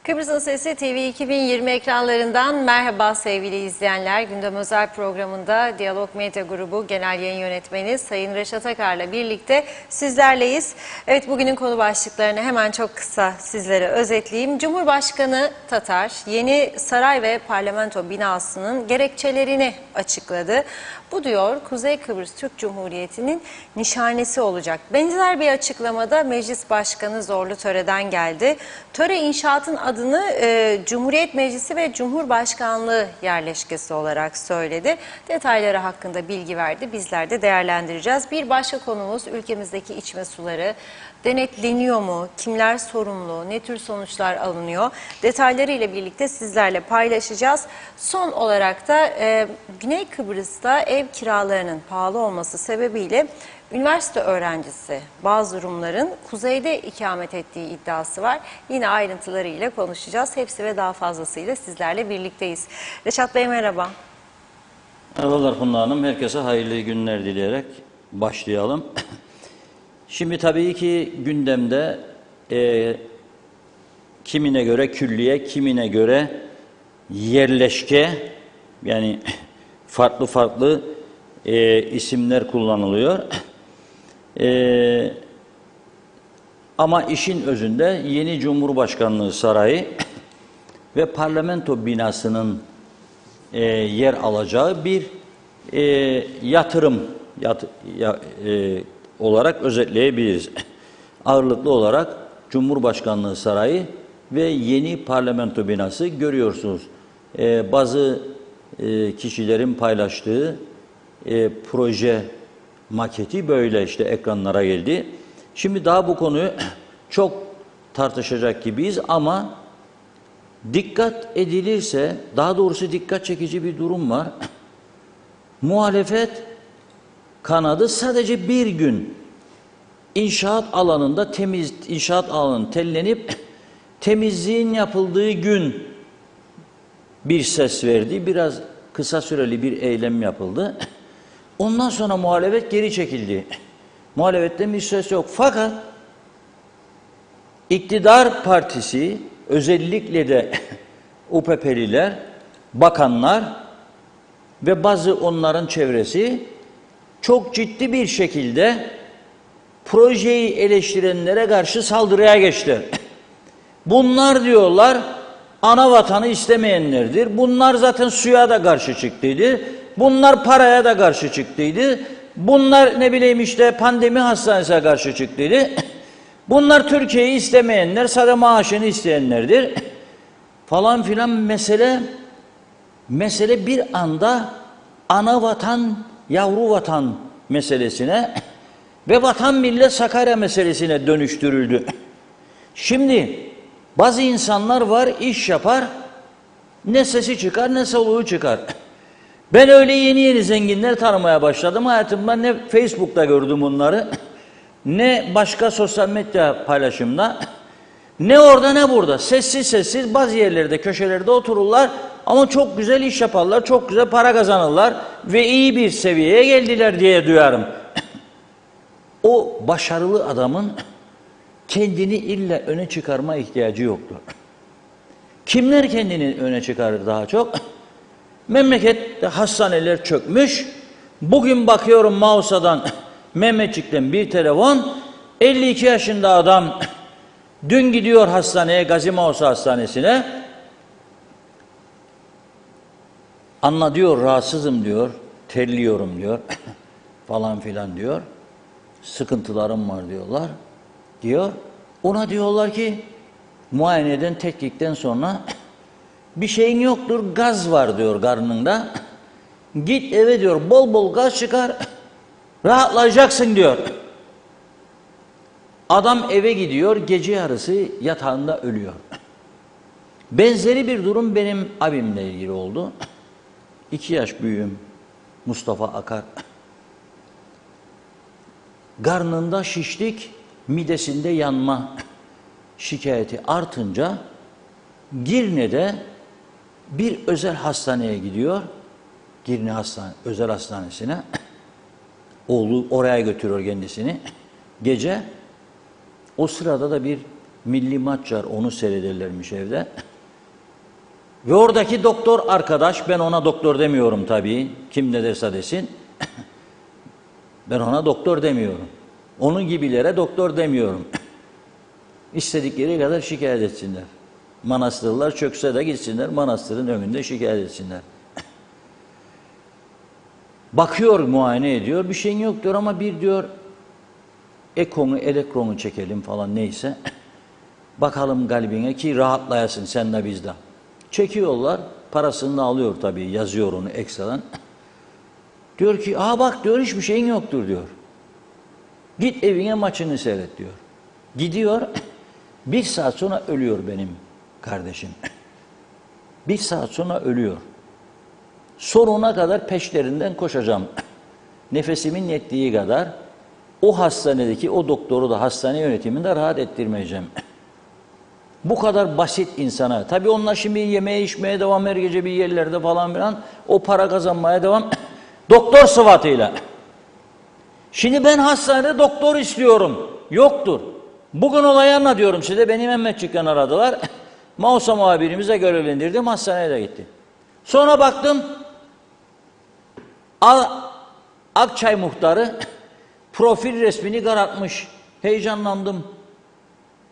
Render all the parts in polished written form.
Kıbrıs'ın Sesi TV 2020 ekranlarından merhaba sevgili izleyenler. Gündem Özel programında Diyalog Medya Grubu Genel Yayın Yönetmeni Sayın Reşat Akar'la birlikte sizlerleyiz. Evet, bugünün konu başlıklarını hemen çok kısa sizlere özetleyeyim. Cumhurbaşkanı Tatar yeni saray ve parlamento binasının gerekçelerini açıkladı. Bu diyor Kuzey Kıbrıs Türk Cumhuriyeti'nin nişanesi olacak. Benzer bir açıklamada Meclis Başkanı Zorlu Töre'den geldi. Töre inşaatın adını Cumhuriyet Meclisi ve Cumhurbaşkanlığı yerleşkesi olarak söyledi. Detayları hakkında bilgi verdi. Bizler de değerlendireceğiz. Bir başka konumuz ülkemizdeki içme suları denetleniyor mu? Kimler sorumlu? Ne tür sonuçlar alınıyor? Detayları ile birlikte sizlerle paylaşacağız. Son olarak da Güney Kıbrıs'ta ev kiralarının pahalı olması sebebiyle üniversite öğrencisi bazı Rumların kuzeyde ikamet ettiği iddiası var. Yine ayrıntılarıyla konuşacağız. Hepsi ve daha fazlasıyla sizlerle birlikteyiz. Reşat Bey merhaba. Merhabalar Funda Hanım. Herkese hayırlı günler dileyerek başlayalım. Şimdi tabii ki gündemde kimine göre külliye, kimine göre yerleşke, yani farklı isimler kullanılıyor. Ama işin özünde yeni Cumhurbaşkanlığı Sarayı ve parlamento binasının yer alacağı bir yatırım olarak özetleyebiliriz. Ağırlıklı olarak Cumhurbaşkanlığı Sarayı ve yeni parlamento binası görüyorsunuz. Bazı kişilerin paylaştığı proje maketi böyle işte ekranlara geldi. Şimdi daha bu konuyu çok tartışacak gibiyiz ama dikkat edilirse, daha doğrusu dikkat çekici bir durum var. Muhalefet kanadı sadece bir gün inşaat alanında inşaat alanının tellenip temizliğin yapıldığı gün bir ses verdi. Biraz kısa süreli bir eylem yapıldı. Ondan sonra muhalefet geri çekildi. Muhalefetten bir ses yok. Fakat iktidar partisi, özellikle de UPP'liler, bakanlar ve bazı onların çevresi çok ciddi bir şekilde projeyi eleştirenlere karşı saldırıya geçti. Bunlar diyorlar ana vatanı istemeyenlerdir. Bunlar zaten suya da karşı çıktıydı. Bunlar paraya da karşı çıktıydı. Bunlar ne bileyim işte pandemi hastanesine karşı çıktıydı. Bunlar Türkiye'yi istemeyenler, sadece maaşını isteyenlerdir. Falan filan mesele bir anda ana vatan, yavru vatan meselesine ve vatan millet Sakarya meselesine dönüştürüldü. Şimdi bazı insanlar var, iş yapar, ne sesi çıkar ne soluğu çıkar. Ben öyle yeni zenginler tanımaya başladım. Hayatımda ne Facebook'ta gördüm onları, ne başka sosyal medya paylaşımda, ne orada ne burada. Sessiz bazı yerlerde, köşelerde otururlar ama çok güzel iş yaparlar, çok güzel para kazanırlar ve iyi bir seviyeye geldiler diye duyarım. O başarılı adamın kendini illa öne çıkarma ihtiyacı yoktur. Kimler kendini öne çıkarır daha çok? Memlekette hastaneler çökmüş. Bugün bakıyorum Mausa'dan, Mehmetçik'ten bir telefon. 52 yaşında adam dün gidiyor hastaneye, Gazi Mausa Hastanesi'ne. Anla diyor, rahatsızım diyor, terliyorum diyor, falan filan diyor. Sıkıntılarım var diyor. Ona diyorlar ki muayeneden, tetkikten sonra bir şeyin yoktur, gaz var diyor karnında. Git eve diyor, bol bol gaz çıkar, rahatlayacaksın diyor. Adam eve gidiyor, gece yarısı yatağında ölüyor. Benzeri bir durum benim abimle ilgili oldu. 2 yaş büyüğüm Mustafa Akar. Karnında şişlik, midesinde yanma şikayeti artınca Girne'de bir özel hastaneye gidiyor. Girne özel hastanesine. Oğlu oraya götürüyor kendisini. Gece o sırada da bir Milli maç var, onu seyrederlermiş evde. Ve oradaki doktor arkadaş, ben ona doktor demiyorum tabii, kim ne derse desin. Ben ona doktor demiyorum. Onun gibilere doktor demiyorum. İstedikleri kadar şikayet etsinler. Manastırlar çökse de gitsinler, manastırın önünde şikayet etsinler. Bakıyor, muayene ediyor, bir şeyin yok diyor ama bir diyor, ekonu, elektronu çekelim falan neyse. Bakalım kalbine ki rahatlayasın sen de biz de. Çekiyorlar, parasını da alıyor tabii, yazıyor onu ekstradan. Diyor ki, bak diyor, hiçbir şeyin yoktur diyor. Git evine maçını seyret diyor. Gidiyor, 1 saat sonra ölüyor benim kardeşim. 1 saat sonra ölüyor. Sonuna kadar peşlerinden koşacağım. Nefesimin yettiği kadar o hastanedeki o doktoru da hastane yönetiminde rahat ettirmeyeceğim. Bu kadar basit insana. Tabii onlar şimdi yemeye içmeye devam, her gece bir yerlerde falan filan o para kazanmaya devam. Doktor sıfatıyla. Şimdi ben hastanede doktor istiyorum. Yoktur. Bugün olayı anlatıyorum size. Beni Mehmetçik'ten aradılar. Mausa muhabirimize görevlendirdim. Hastaneye de gitti. Sonra baktım Akçay muhtarı profil resmini karartmış. Heyecanlandım.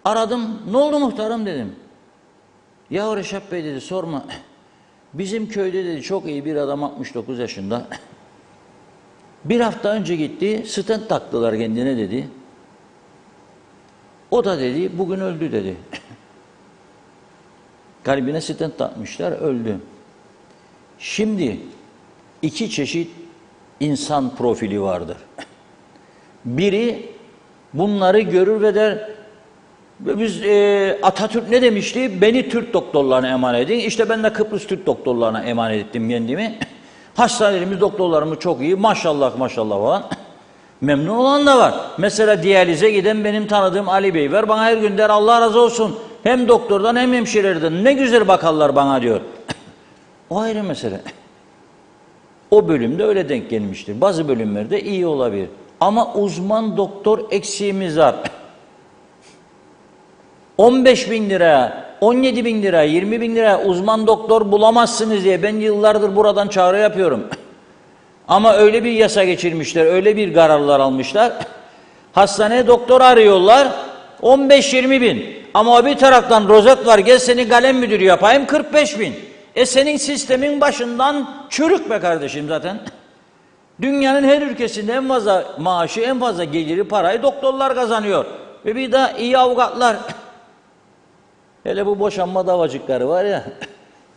Aradım. Ne oldu muhtarım dedim. Ya Reşat Bey dedi, sorma. Bizim köyde dedi çok iyi bir adam 69 yaşında. Bir hafta önce gitti, stent taktılar kendine dedi. O da dedi, bugün öldü dedi. Kalbine stent takmışlar, öldü. Şimdi 2 çeşit insan profili vardır. Biri bunları görür ve der, biz Atatürk ne demişti? Beni Türk doktorlarına emanet edin. İşte ben de Kıbrıs Türk doktorlarına emanet ettim kendimi. Hastanelerimiz, doktorlarımız çok iyi. Maşallah maşallah falan. Memnun olan da var. Mesela diyalize giden benim tanıdığım Ali Bey var. Bana her gün der, Allah razı olsun. Hem doktordan hem hemşirelerden ne güzel bakarlar bana diyor. O ayrı mesele. O bölümde öyle denk gelmiştir. Bazı bölümlerde iyi olabilir. Ama uzman doktor eksiğimiz var. 15 bin lira, 17 bin lira, 20 bin lira uzman doktor bulamazsınız diye ben yıllardır buradan çağrı yapıyorum. Ama öyle bir yasa geçirmişler, öyle bir kararlar almışlar. Hastaneye doktor arıyorlar, 15-20 bin. Ama bir taraftan rozet var, gel seni kalem müdürü yapayım, 45 bin. Senin sistemin başından çürük be kardeşim zaten. Dünyanın her ülkesinde en fazla maaşı, en fazla geliri, parayı doktorlar kazanıyor. Ve bir daha iyi avukatlar. Hele bu boşanma davacıkları var ya,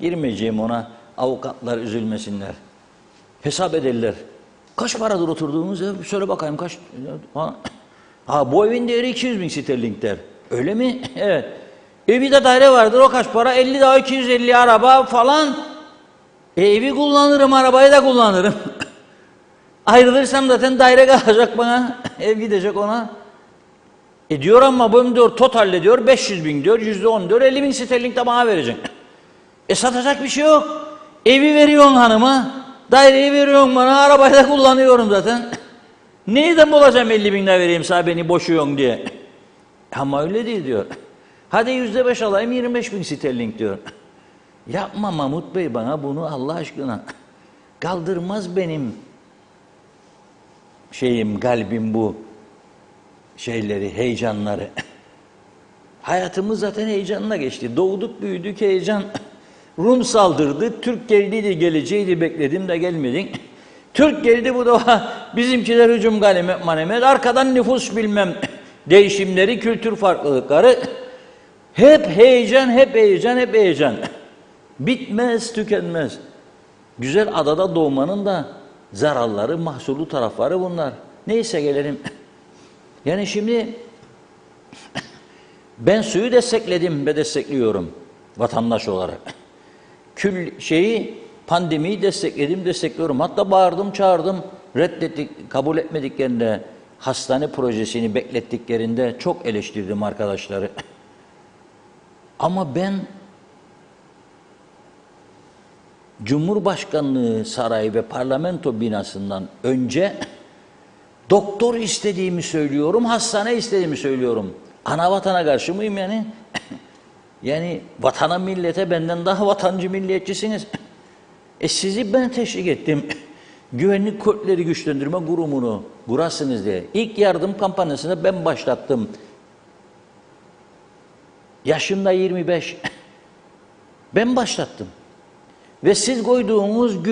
girmeyeceğim ona, avukatlar üzülmesinler. Hesap ederler. Kaç paradır oturduğumuz ev? Söyle bakayım kaç? Bu evin değeri 200 bin sterlin der. Öyle mi? Evet. Bir de daire vardır, o kaç para? 50 daha 250 araba falan. Evi kullanırım, arabayı da kullanırım. Ayrılırsam zaten daire kalacak bana, ev gidecek ona. Diyor ama bu diyor totalle diyor 500 bin diyor, %10 diyor, 50 bin sterlin de bana verecek. Satacak bir şey yok. Evi veriyorsun hanıma, daireyi veriyorsun bana, arabayı da kullanıyorum zaten. Neyden bulacağım 50 bin lira vereyim sana beni boşuyorsun diye. Ama öyle değil diyor. Hadi %5 alayım 25 bin sterlin diyor. Yapma Mahmut Bey bana bunu Allah aşkına. Kaldırmaz benim kalbim bu şeyleri, heyecanları. Hayatımız zaten heyecanla geçti. Doğduk, büyüdük, heyecan. Rum saldırdı, Türk geldi, geleceğiydi, bekledim de gelmedin. Türk geldi, bu da bizimkiler hücum ganimet manemet. Arkadan nüfus bilmem değişimleri, kültür farklılıkları. Hep heyecan, hep heyecan, hep heyecan. Bitmez, tükenmez. Güzel adada doğmanın da zararları, mahsulu tarafları bunlar. Neyse gelelim. Yani şimdi ben suyu destekledim ve destekliyorum vatandaş olarak. Pandemiyi destekledim, destekliyorum. Hatta bağırdım, çağırdım, reddettik, kabul etmediklerinde, hastane projesini beklettiklerinde çok eleştirdim arkadaşları. Ama ben Cumhurbaşkanlığı Sarayı ve Parlamento binasından önce doktor istediğimi söylüyorum, hastane istediğimi söylüyorum. Ana vatana karşı mıyım yani? Yani vatana millete benden daha vatancı milliyetçisiniz. Sizi ben teşvik ettim. Güvenlik kuvvetleri güçlendirme grubunu kurasınız diye. İlk yardım kampanyasını ben başlattım. Yaşımda 25. Ben başlattım. Ve siz koyduğunuz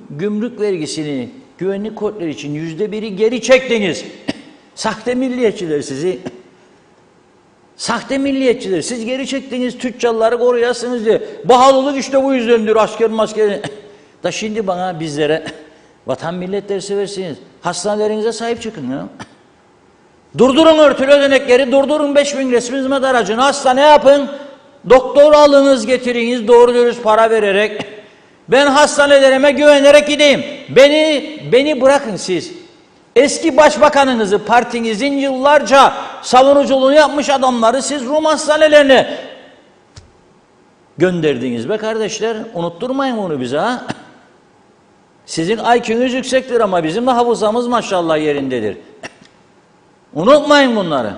gümrük vergisini güvenlik kuvvetleri için %1'i geri çektiniz. Sahte milliyetçiler sizi. Sahte milliyetçiler. Siz geri çektiniz, tüccarları koruyasınız diye. Pahalılık işte bu yüzdendir, asker maskeri. Da şimdi bana, bizlere vatan milletleri seversiniz. Hastanelerinize sahip çıkın ya. Durdurun örtülü ödenekleri, durdurun 5000 resmi hizmet aracını, hastane yapın. Doktor alınız, getiriniz doğru dürüst para vererek. Ben hastanelerime güvenerek gideyim. Beni bırakın siz. Eski başbakanınızı, partinizin yıllarca savunuculuğunu yapmış adamları siz Rum hastanelerine gönderdiniz be kardeşler. Unutturmayın onu bize ha. Sizin IQ'nuz yüksektir ama bizim de hafızamız maşallah yerindedir. Unutmayın bunları.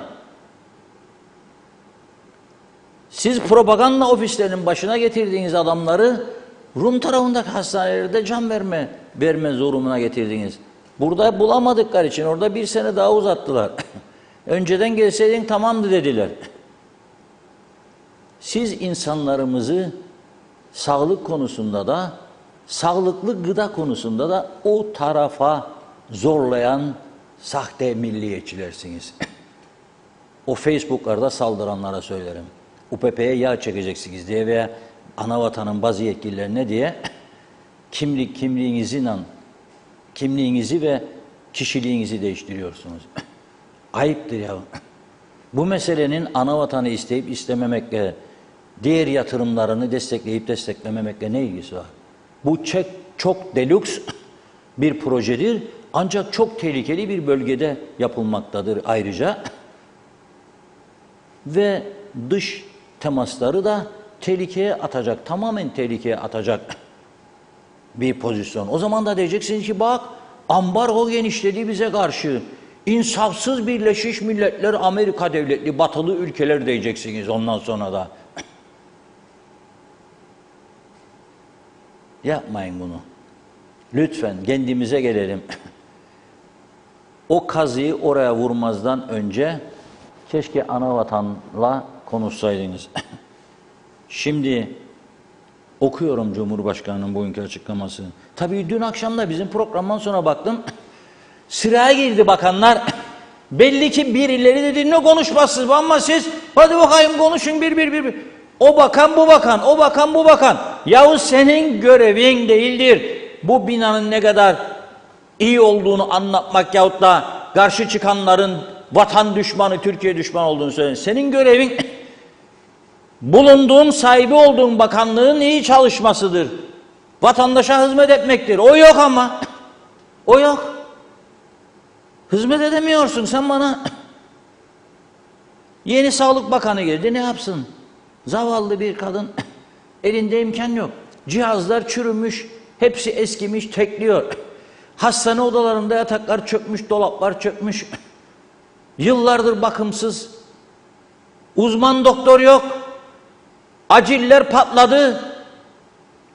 Siz propaganda ofislerinin başına getirdiğiniz adamları Rum tarafındaki hastanelerde can verme zorununa getirdiniz. Burada bulamadıkları için orada 1 sene daha uzattılar. Önceden gelseydin tamamdı dediler. Siz insanlarımızı sağlık konusunda da, sağlıklı gıda konusunda da o tarafa zorlayan sahte milliyetçilersiniz. O Facebook'larda saldıranlara söylerim. UPP'ye yağ çekeceksiniz diye veya ana vatanın bazı yetkililerine diye kimliğinizi ve kişiliğinizi değiştiriyorsunuz. Ayıptır ya. Bu meselenin ana vatanı isteyip istememekle, diğer yatırımlarını destekleyip desteklememekle ne ilgisi var? Bu çok deluxe bir projedir. Ancak çok tehlikeli bir bölgede yapılmaktadır ayrıca. Ve dış temasları da tehlikeye atacak, tamamen tehlikeye atacak bir pozisyon. O zaman da diyeceksiniz ki bak, ambargo genişledi bize karşı. İnsafsız Birleşmiş Milletler, Amerika devletli, batılı ülkeler diyeceksiniz ondan sonra da. Yapmayın bunu. Lütfen kendimize gelelim. O kazıyı oraya vurmazdan önce keşke ana vatanla konuşsaydınız. Şimdi okuyorum Cumhurbaşkanı'nın bugünkü açıklamasını. Tabii dün akşam da bizim programdan sonra baktım. Sıraya girdi bakanlar. Belli ki birileri dedi ne konuşmazsınız ama siz hadi bakayım konuşun bir. O bakan bu bakan, o bakan bu bakan. Yahu senin görevin değildir bu binanın ne kadar iyi olduğunu anlatmak yahut da karşı çıkanların vatan düşmanı, Türkiye düşmanı olduğunu söylemek. Senin görevin bulunduğun, sahibi olduğun bakanlığın iyi çalışmasıdır. Vatandaşa hizmet etmektir. O yok ama. O yok. Hizmet edemiyorsun sen bana. Yeni Sağlık Bakanı geldi, ne yapsın? Zavallı bir kadın. Elinde imkan yok. Cihazlar çürümüş, hepsi eskimiş, tekliyor. Hastane odalarında yataklar çökmüş, dolaplar çökmüş. Yıllardır bakımsız. Uzman doktor yok. Aciller patladı.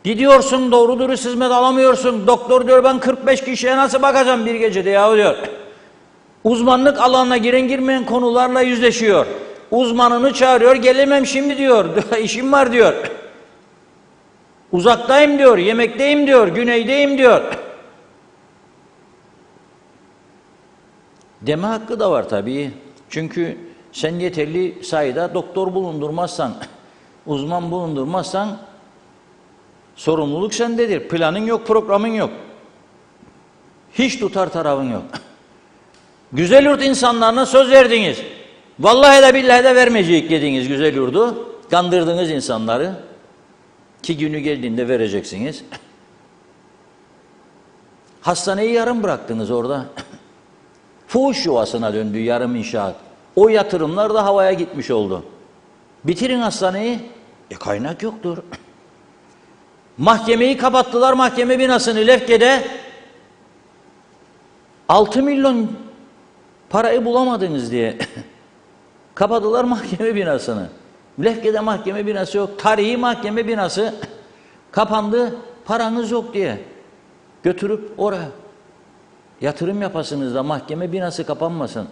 Gidiyorsun doğru dürüst hizmet alamıyorsun. Doktor diyor ben 45 kişiye nasıl bakacağım bir gecede ya diyor. Uzmanlık alanına giren girmeyen konularla yüzleşiyor. Uzmanını çağırıyor, gelemem şimdi diyor. İşim var diyor. Uzaktayım diyor, yemekteyim diyor, güneydeyim diyor. Deme hakkı da var tabii. Çünkü sen yeterli sayıda doktor bulundurmazsan, uzman bulundurmazsan sorumluluk sendedir. Planın yok, programın yok. Hiç tutar tarafın yok. Güzel yurt insanlarına söz verdiniz. Vallahi de billahi de vermeyecek dediniz güzel yurdu. Kandırdınız insanları. Ki günü geldiğinde vereceksiniz. Hastaneyi yarım bıraktınız orada. Fuhuş yuvasına döndü yarım inşaat. O yatırımlar da havaya gitmiş oldu. Bitirin hastaneyi. Kaynak yoktur. Mahkemeyi kapattılar, mahkeme binasını Lefke'de. 6 milyon parayı bulamadınız diye. Kapadılar mahkeme binasını. Lefke'de mahkeme binası yok. Tarihi mahkeme binası kapandı. Paranız yok diye. Götürüp oraya yatırım yapasınız da mahkeme binası kapanmasın.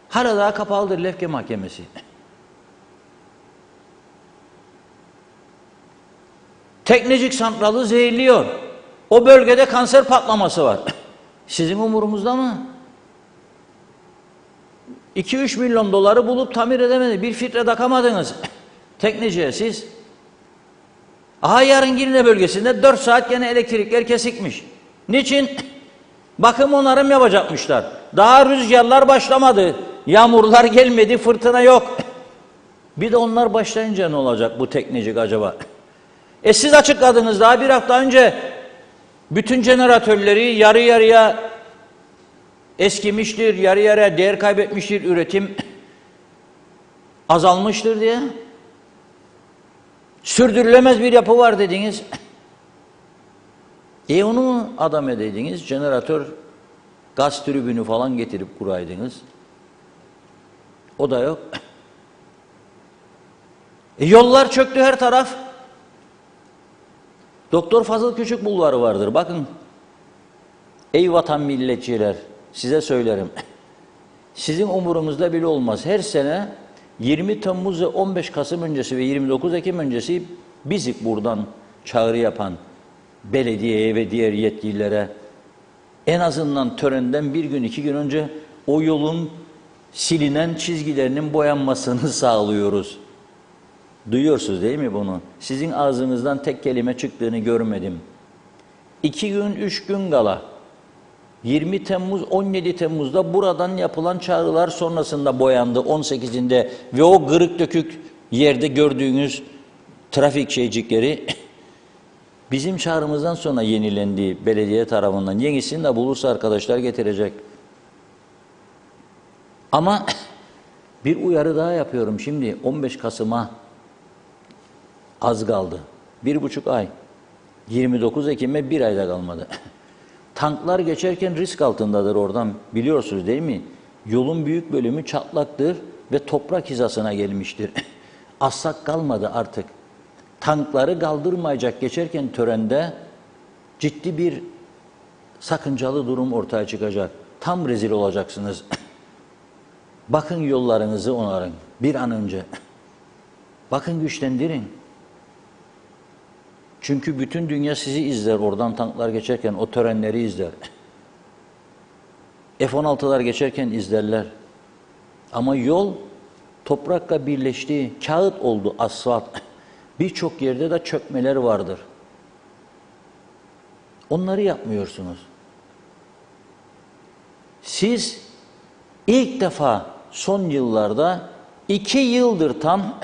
Hala daha kapalıdır Lefke Mahkemesi. Teknecik santralı zehirliyor. O bölgede kanser patlaması var. Sizin umurumuzda mı? 2-3 milyon doları bulup tamir edemedi. Bir filtre takamadınız. Tekneciye siz. Aha yarın Girne bölgesinde 4 saat gene elektrikler kesikmiş. Niçin? Bakım onarım yapacakmışlar. Daha rüzgarlar başlamadı. Yağmurlar gelmedi, fırtına yok. Bir de onlar başlayınca ne olacak bu teknecik acaba? Siz açıkladınız daha bir hafta önce bütün jeneratörleri yarı yarıya eskimiştir, yarı yarıya değer kaybetmiştir, üretim azalmıştır diye. Sürdürülemez bir yapı var dediniz. Onu mu adam edeydiniz? Jeneratör, gaz tribünü falan getirip kuraydınız. O da yok. Yollar çöktü her taraf. Doktor Fazıl Küçük bulvarı vardır. Bakın. Ey vatan milletçiler, size söylerim. Sizin umurunuzda bile olmaz. Her sene 20 Temmuz ve 15 Kasım öncesi ve 29 Ekim öncesi bizik buradan çağrı yapan belediyeye ve diğer yetkililere en azından törenden bir gün 2 gün önce o yolun silinen çizgilerinin boyanmasını sağlıyoruz. Duyuyorsunuz değil mi bunu? Sizin ağzınızdan tek kelime çıktığını görmedim. 2 gün 3 gün kala 20 Temmuz 17 Temmuz'da buradan yapılan çağrılar sonrasında boyandı 18'inde ve o kırık dökük yerde gördüğünüz trafik şeycikleri bizim çağrımızdan sonra yenilendi belediye tarafından. Yenisini de bulursa arkadaşlar getirecek. Ama bir uyarı daha yapıyorum şimdi 15 Kasım'a az kaldı. 1,5 ay. 29 Ekim'e 1 ayda kalmadı. Tanklar geçerken risk altındadır oradan biliyorsunuz değil mi? Yolun büyük bölümü çatlaktır ve toprak hizasına gelmiştir. Assak kalmadı artık. Tankları kaldırmayacak geçerken törende ciddi bir sakıncalı durum ortaya çıkacak. Tam rezil olacaksınız. Bakın yollarınızı onarın bir an önce. Bakın güçlendirin. Çünkü bütün dünya sizi izler oradan tanklar geçerken o törenleri izler. F-16'lar geçerken izlerler. Ama yol toprakla birleşti, kağıt oldu, asfalt. Birçok yerde de çökmeler vardır. Onları yapmıyorsunuz. Siz ilk defa son yıllarda 2 yıldır tam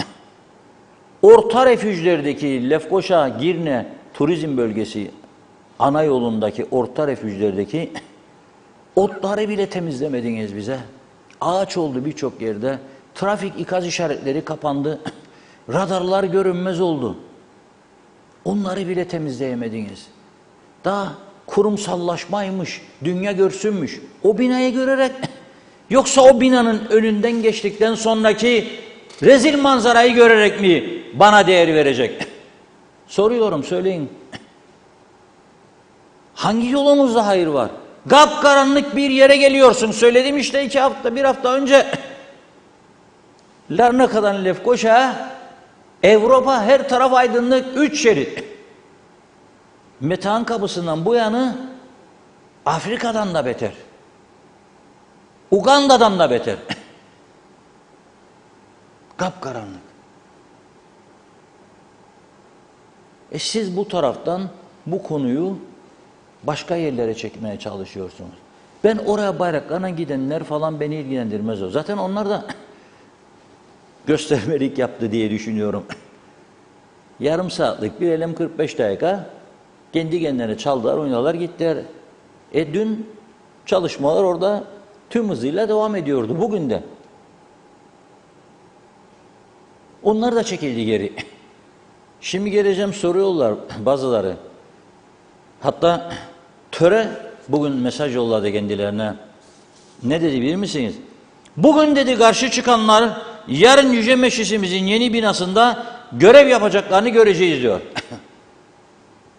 orta refüjlerdeki Lefkoşa, Girne turizm bölgesi ana yolundaki orta refüjlerdeki otları bile temizlemediniz bize. Ağaç oldu birçok yerde. Trafik ikaz işaretleri kapandı. Radarlar görünmez oldu. Onları bile temizleyemediniz. Daha kurumsallaşmaymış, dünya görsünmüş. O binayı görerek yoksa o binanın önünden geçtikten sonraki rezil manzarayı görerek mi bana değer verecek? Soruyorum, söyleyin. Hangi yolumuzda hayır var? Kapkaranlık bir yere geliyorsun. Söyledim işte 1 hafta önce. Larnaka'dan Lefkoşa'ya, Avrupa her taraf aydınlık 3 şerit. Metehan kapısından bu yanı Afrika'dan da beter. Uganda'dan da beter. Kapkaranlık. Siz bu taraftan bu konuyu başka yerlere çekmeye çalışıyorsunuz. Ben oraya bayraklarına gidenler falan beni ilgilendirmez o. Zaten onlar da göstermelik yaptı diye düşünüyorum. Yarım saatlik bir elem 45 dakika kendi kendilerine çaldılar, oynadılar, gittiler. Dün çalışmalar orada tüm hızıyla devam ediyordu. Bugün de. Onlar da çekildi geri. Şimdi geleceğim soruyorlar bazıları. Hatta töre bugün mesaj yolladı kendilerine. Ne dedi bilir misiniz? Bugün dedi karşı çıkanlar yarın Yüce Meclisimizin yeni binasında görev yapacaklarını göreceğiz diyor.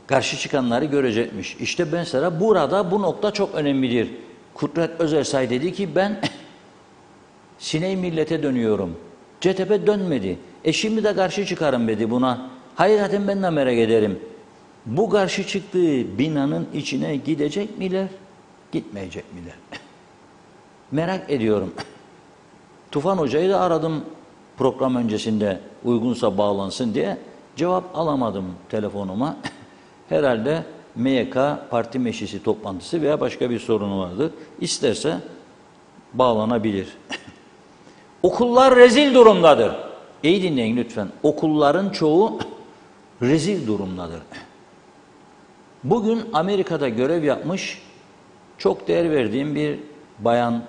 Karşı çıkanları görecekmiş. İşte mesela burada bu nokta çok önemlidir. Kudret Özersay dedi ki ben Sine-i Millet'e dönüyorum. CTP dönmedi. Şimdi de karşı çıkarım dedi buna. Hakikaten ben de merak ederim. Bu karşı çıktığı binanın içine gidecek miler, gitmeyecek miler? Merak ediyorum. Tufan Hoca'yı da aradım program öncesinde uygunsa bağlansın diye. Cevap alamadım telefonuma. Herhalde MYK parti meclisi toplantısı veya başka bir sorunu vardı. İsterse bağlanabilir. Okullar rezil durumdadır. İyi dinleyin lütfen. Okulların çoğu rezil durumdadır. Bugün Amerika'da görev yapmış, çok değer verdiğim bir bayanın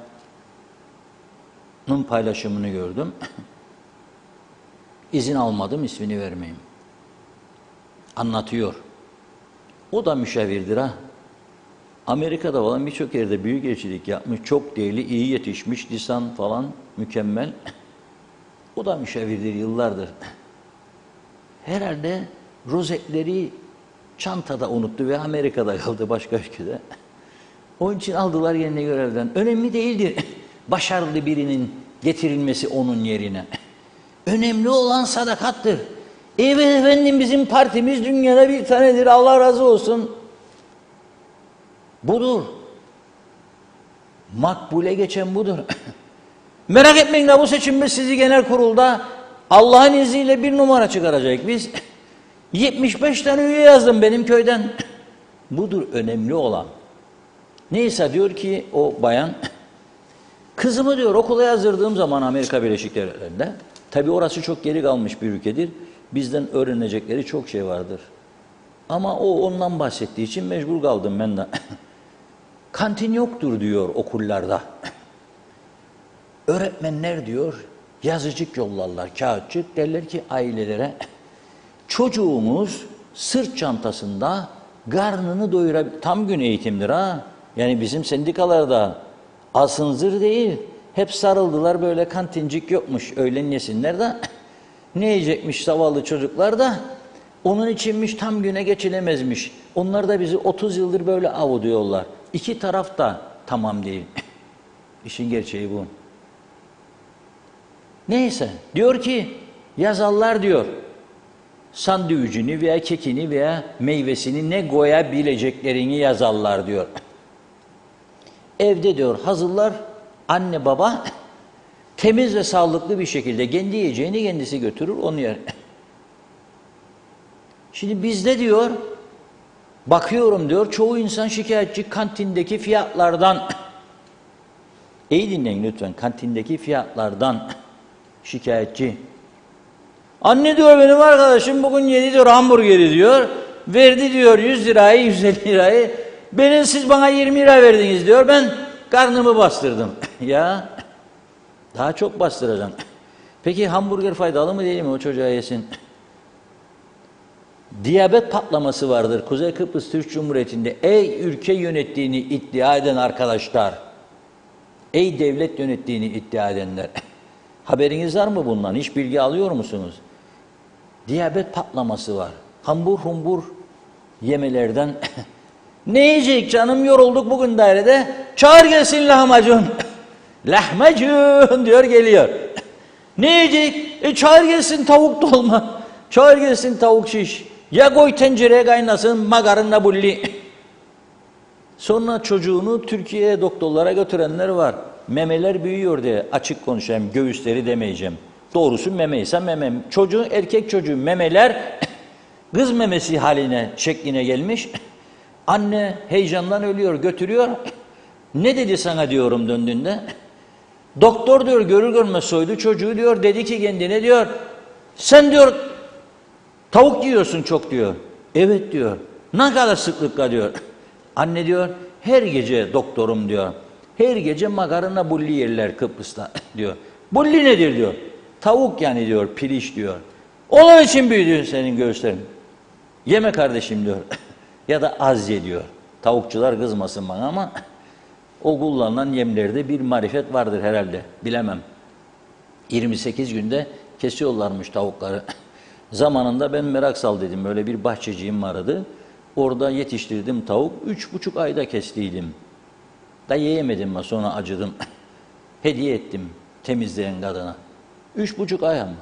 paylaşımını gördüm. İzin almadım, ismini vermeyeyim. Anlatıyor. O da müşavirdir ha. Amerika'da olan birçok yerde büyükelçilik yapmış, çok değerli, iyi yetişmiş, lisan falan mükemmel. O da müşavirdir yıllardır. Herhalde rozetleri çantada unuttu ve Amerika'da kaldı başka ülkede. Onun için aldılar yerine görevden. Önemli değildir başarılı birinin getirilmesi onun yerine. Önemli olan sadakattır. Evet efendim bizim partimiz dünyada bir tanedir Allah razı olsun. Budur. Makbule geçen budur. Merak etmeyin de bu seçimde sizi genel kurulda Allah'ın izniyle bir numara çıkaracak biz. 75 tane üye yazdım benim köyden. Budur önemli olan. Neyse diyor ki o bayan, kızımı diyor okula yazdırdığım zaman Amerika Birleşik Devletleri'nde, tabi orası çok geri kalmış bir ülkedir, bizden öğrenecekleri çok şey vardır. Ama o ondan bahsettiği için mecbur kaldım ben de. Kantin yoktur diyor okullarda. Öğretmenler diyor yazıcık yollarlar, kağıtçık, derler ki ailelere çocuğumuz sırt çantasında karnını doyurabilir. Tam gün eğitimdir ha. Yani bizim sendikalarda asınzır değil. Hep sarıldılar böyle kantincik yokmuş. Öğlen yesinler de ne yiyecekmiş zavallı çocuklar da onun içinmiş tam güne geçilemezmiş. Onlar da bizi 30 yıldır böyle avuduyorlar. İki taraf da tamam değil. İşin gerçeği bu. Neyse diyor ki yazarlar diyor sandviçini veya kekini veya meyvesini ne koyabileceklerini yazarlar diyor. Evde diyor hazırlar anne baba temiz ve sağlıklı bir şekilde kendi yiyeceğini kendisi götürür onu yer. Şimdi bizde diyor bakıyorum diyor çoğu insan şikayetçi kantindeki fiyatlardan. İyi dinleyin lütfen kantindeki fiyatlardan şikayetçi. Anne diyor benim arkadaşım bugün yedi diyor hamburgeri diyor. Verdi diyor 100 lirayı 150 lirayı. Benim siz bana 20 lira verdiniz diyor. Ben karnımı bastırdım. Ya daha çok bastıracaksın. Peki hamburger faydalı mı değil mi o çocuğa yesin? Diyabet patlaması vardır Kuzey Kıbrıs Türk Cumhuriyeti'nde. Ey ülke yönettiğini iddia eden arkadaşlar. Ey devlet yönettiğini iddia edenler. Haberiniz var mı bundan? Hiç bilgi alıyor musunuz? Diyabet patlaması var. Hambur humbur yemelerden. Ne yiyecek canım yorulduk bugün dairede. Çağır gelsin lahmacun. Lahmacun diyor geliyor. Ne yiyecek? Çağır gelsin tavuk dolma. Çağır gelsin tavuk şiş. Ya koy tencereye kaynasın makarna bulli. Sonra çocuğunu Türkiye'ye doktorlara götürenler var. Memeler büyüyor diye açık konuşayım, göğüsleri demeyeceğim. Doğrusu meme ise memem. Çocuğun, erkek çocuğun memeler kız memesi haline, şekline gelmiş. Anne heyecandan ölüyor, götürüyor. Ne dedi sana diyorum döndüğünde? Doktor diyor görür görmez soydu çocuğu diyor. Dedi ki kendine diyor, sen diyor tavuk yiyorsun çok diyor. Evet diyor. Ne kadar sıklıkla diyor. Anne diyor her gece doktorum diyor. Her gece makarna bulli yerler Kıbrıs'ta diyor. Bulli nedir diyor. Tavuk yani diyor piliç diyor. Onun için büyüdü senin göğüslerin. Yeme kardeşim diyor. Ya da az ye diyor. Tavukçular kızmasın bana ama o kullanılan yemlerde bir marifet vardır herhalde. Bilemem. 28 günde kesiyorlarmış tavukları. Zamanında ben merak sal dedim. Öyle bir bahçeciğim vardı. Orada yetiştirdim tavuk. 3,5 ayda kestiydim. Da yiyemedim ama sonra acıdım. Hediye ettim temizleyen kadına. 3,5 ay ama.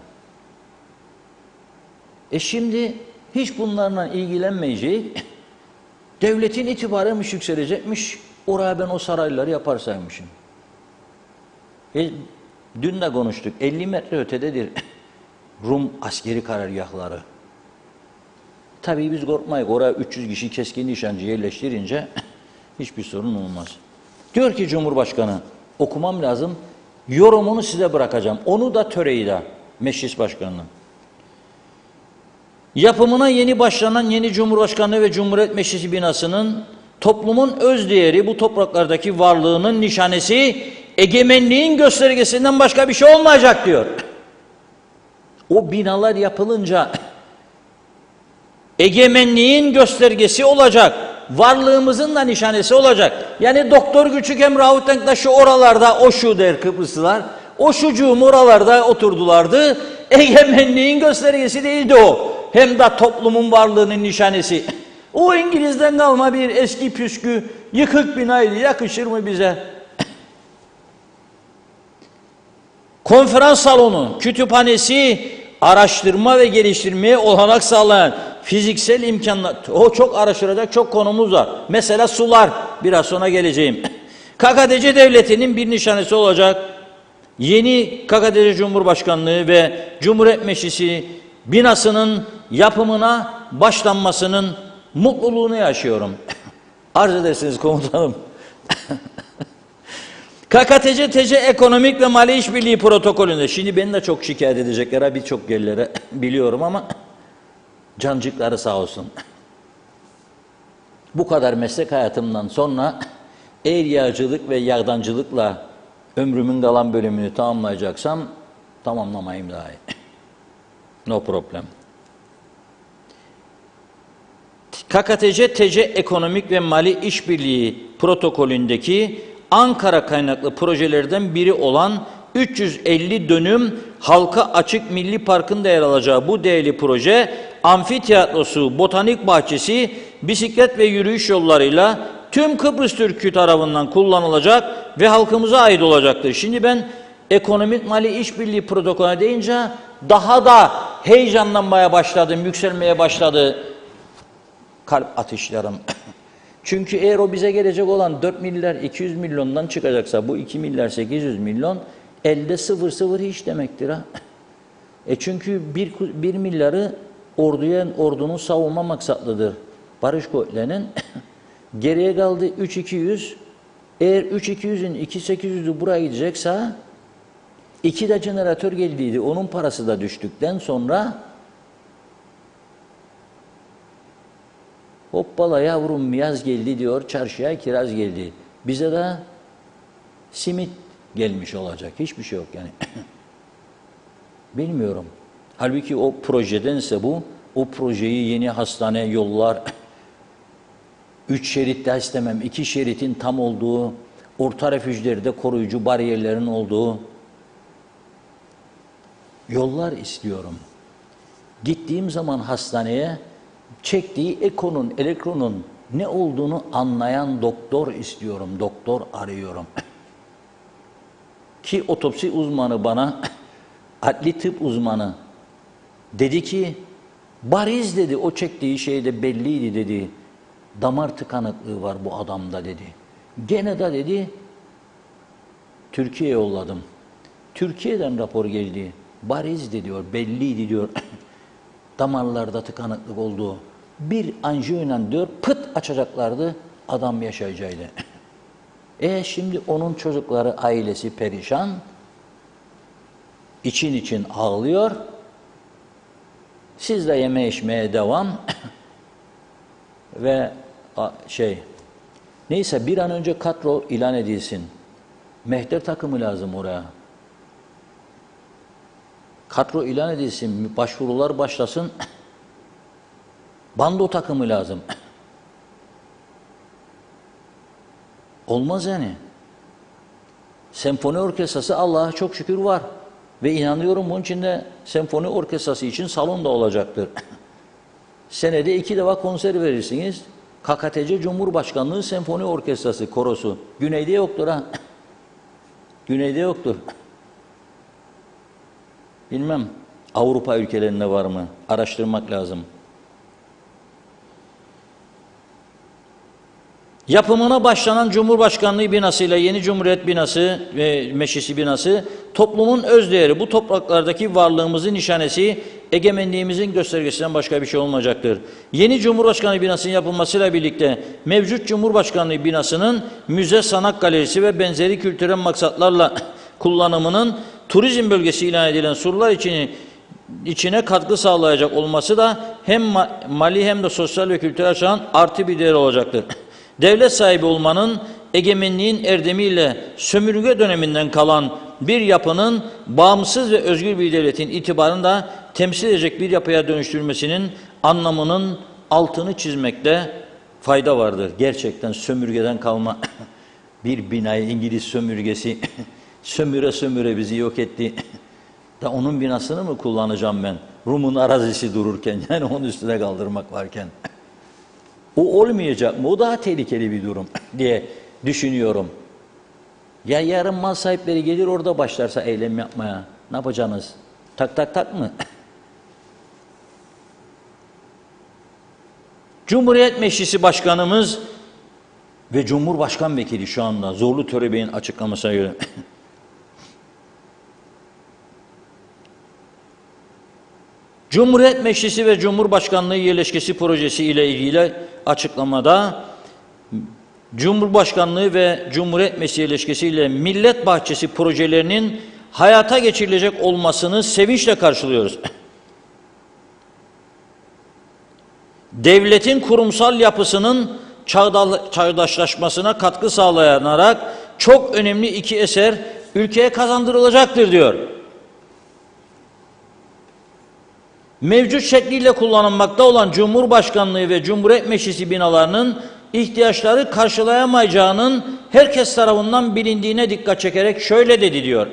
Şimdi hiç bunlarla ilgilenmeyecek. Devletin itibarıymış yükselecekmiş. Oraya ben o sarayları yaparsaymışım. Dün de konuştuk. 50 metre ötededir Rum askeri karargahları. Tabii biz korkmayız. Oraya 300 kişi keskin nişancı yerleştirince hiçbir sorun olmaz. Diyor ki Cumhurbaşkanı, okumam lazım. Yorumunu size bırakacağım. Onu da töreyi de Meclis Başkanı'nın. Yapımına yeni başlanan yeni Cumhurbaşkanlığı ve Cumhuriyet Meclisi binasının toplumun öz değeri, bu topraklardaki varlığının nişanesi, egemenliğin göstergesinden başka bir şey olmayacak diyor. O binalar yapılınca egemenliğin göstergesi olacak, varlığımızın da nişanesi olacak. Yani Doktor Küçük Emre Avut'ta oralarda o şu der Kıbrıslılar, o şucuğum oralarda oturdulardı, egemenliğin göstergesi değildi o. Hem de toplumun varlığının nişanesi. O İngiliz'den kalma bir eski püskü, yıkık binaydı, yakışır mı bize? Konferans salonu, kütüphanesi, araştırma ve geliştirmeye olanak sağlayan fiziksel imkanlar, o çok araştıracak çok konumuz var. Mesela sular, biraz sonra geleceğim. KKTC Devleti'nin bir nişanesi olacak. Yeni KKTC Cumhurbaşkanlığı ve Cumhuriyet Meclisi binasının yapımına başlanmasının mutluluğunu yaşıyorum. Arz edersiniz komutanım. KKTC Ekonomik ve Mali İşbirliği Protokolü'nde, şimdi beni de çok şikayet edecekler birçok yerlere biliyorum ama cancıkları sağ olsun. Bu kadar meslek hayatımdan sonra eğer yağcılık ve yağdancılıkla ömrümün kalan bölümünü tamamlayacaksam tamamlamayayım daha iyi. No problem. KKTC Ekonomik ve Mali İşbirliği Protokolü'ndeki Ankara kaynaklı projelerden biri olan 350 dönüm halka açık milli parkında yer alacağı bu değerli proje, amfiteyatrosu, botanik bahçesi, bisiklet ve yürüyüş yollarıyla tüm Kıbrıs Türk'ü tarafından kullanılacak ve halkımıza ait olacaktır. Şimdi ben ekonomik mali işbirliği protokolü deyince daha da heyecanlanmaya başladım, yükselmeye başladı kalp atışlarım. Çünkü eğer o bize gelecek olan 4 milyar 200 milyondan çıkacaksa bu 2 milyar 800 milyon elde 0 hiç demektir ha. Çünkü 1 milyarı ordunun savunma maksatlıdır. Barış kuvvetlerinin geriye kaldı 3.200. Eğer 3.200'ün 2.800'ü buraya gidecekse 2 de jeneratör geldiydi. Onun parası da düştükten sonra hoppala yavrum yaz geldi diyor, çarşıya kiraz geldi. Bize de simit gelmiş olacak. Hiçbir şey yok yani. Bilmiyorum. Halbuki o projedense bu, o projeyi yeni hastane, yollar, 3 şerit de istemem, 2 şeritin tam olduğu, orta refüjlerde koruyucu bariyerlerin olduğu yollar istiyorum. Gittiğim zaman hastaneye çektiği elektronun ne olduğunu anlayan doktor istiyorum, doktor arıyorum. Ki otopsi uzmanı bana, adli tıp uzmanı dedi ki, bariz dedi, o çektiği şeyde belliydi dedi, damar tıkanıklığı var bu adamda dedi. Gene de dedi, Türkiye'ye yolladım. Türkiye'den rapor geldi, barizdi diyor, belliydi diyor, damarlarda tıkanıklık olduğu. Bir anjiyoyla diyor, pıt açacaklardı, adam yaşayacaktı. Şimdi onun çocukları, ailesi perişan, için ağlıyor, siz de yeme içmeye devam ve neyse bir an önce kadro ilan edilsin. Mehter takımı lazım oraya. Kadro ilan edilsin, başvurular başlasın, bando takımı lazım. Olmaz yani. Senfoni orkestrası Allah'a çok şükür var. Ve inanıyorum bunun içinde senfoni orkestrası için salon da olacaktır. Senede 2 defa konser verirsiniz. KKTC Cumhurbaşkanlığı Senfoni Orkestrası, korosu. Güneyde yoktur ha. Güneyde yoktur. Bilmem Avrupa ülkelerinde var mı? Araştırmak lazım. Yapımına başlanan Cumhurbaşkanlığı binası ile yeni Cumhuriyet binası ve Meclisi binası toplumun özdeğeri, bu topraklardaki varlığımızın nişanesi, egemenliğimizin göstergesinden başka bir şey olmayacaktır. Yeni Cumhurbaşkanlığı binasının yapılmasıyla birlikte mevcut Cumhurbaşkanlığı binasının müze, sanat galerisi ve benzeri kültürel maksatlarla kullanımının turizm bölgesi ilan edilen surlar içine katkı sağlayacak olması da hem mali hem de sosyal ve kültürel açıdan artı bir değer olacaktır. Devlet sahibi olmanın, egemenliğin erdemiyle sömürge döneminden kalan bir yapının bağımsız ve özgür bir devletin itibarını da temsil edecek bir yapıya dönüştürmesinin anlamının altını çizmekte fayda vardır. Gerçekten sömürgeden kalma bir binayı İngiliz sömürgesi sömüre sömüre bizi yok etti. Da onun binasını mı kullanacağım ben? Rum'un arazisi dururken, yani onun üstüne kaldırmak varken. O olmayacak mı? O daha tehlikeli bir durum diye düşünüyorum. Ya yarın mal sahipleri gelir orada başlarsa eylem yapmaya. Ne yapacaksınız? Tak tak tak mı? Cumhuriyet Meclisi Başkanımız ve Cumhurbaşkan Vekili şu anda Zorlu Törebey'in açıklamasına göre Cumhuriyet Meclisi ve Cumhurbaşkanlığı yerleşkesi projesi ile ilgili açıklamada Cumhurbaşkanlığı ve Cumhuriyet Meclisi yerleşkesi ile Millet Bahçesi projelerinin hayata geçirilecek olmasını sevinçle karşılıyoruz. Devletin kurumsal yapısının çağdaşlaşmasına katkı sağlayarak çok önemli 2 eser ülkeye kazandırılacaktır diyor. Mevcut şekliyle kullanılmakta olan Cumhurbaşkanlığı ve Cumhuriyet Meclisi binalarının ihtiyaçları karşılayamayacağının herkes tarafından bilindiğine dikkat çekerek şöyle dedi diyor.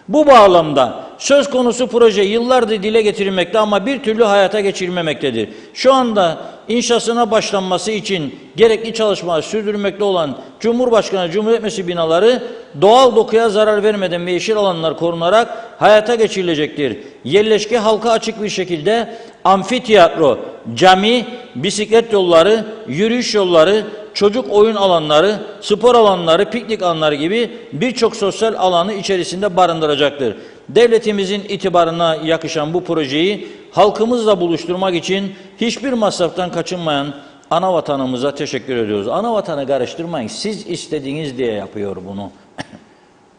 Bu bağlamda söz konusu proje yıllardır dile getirilmekte ama bir türlü hayata geçirilmemektedir. Şu anda inşasına başlanması için gerekli çalışmalar sürdürülmekte olan Cumhurbaşkanı Cumhuriyet Meclisi binaları doğal dokuya zarar vermeden ve yeşil alanlar korunarak hayata geçirilecektir. Yerleşke halka açık bir şekilde amfiteyatro, cami, bisiklet yolları, yürüyüş yolları, çocuk oyun alanları, spor alanları, piknik alanları gibi birçok sosyal alanı içerisinde barındıracaktır. Devletimizin itibarına yakışan bu projeyi halkımızla buluşturmak için hiçbir masraftan kaçınmayan ana vatanımıza teşekkür ediyoruz. Ana vatanı karıştırmayın. Siz istediğiniz diye yapıyor bunu.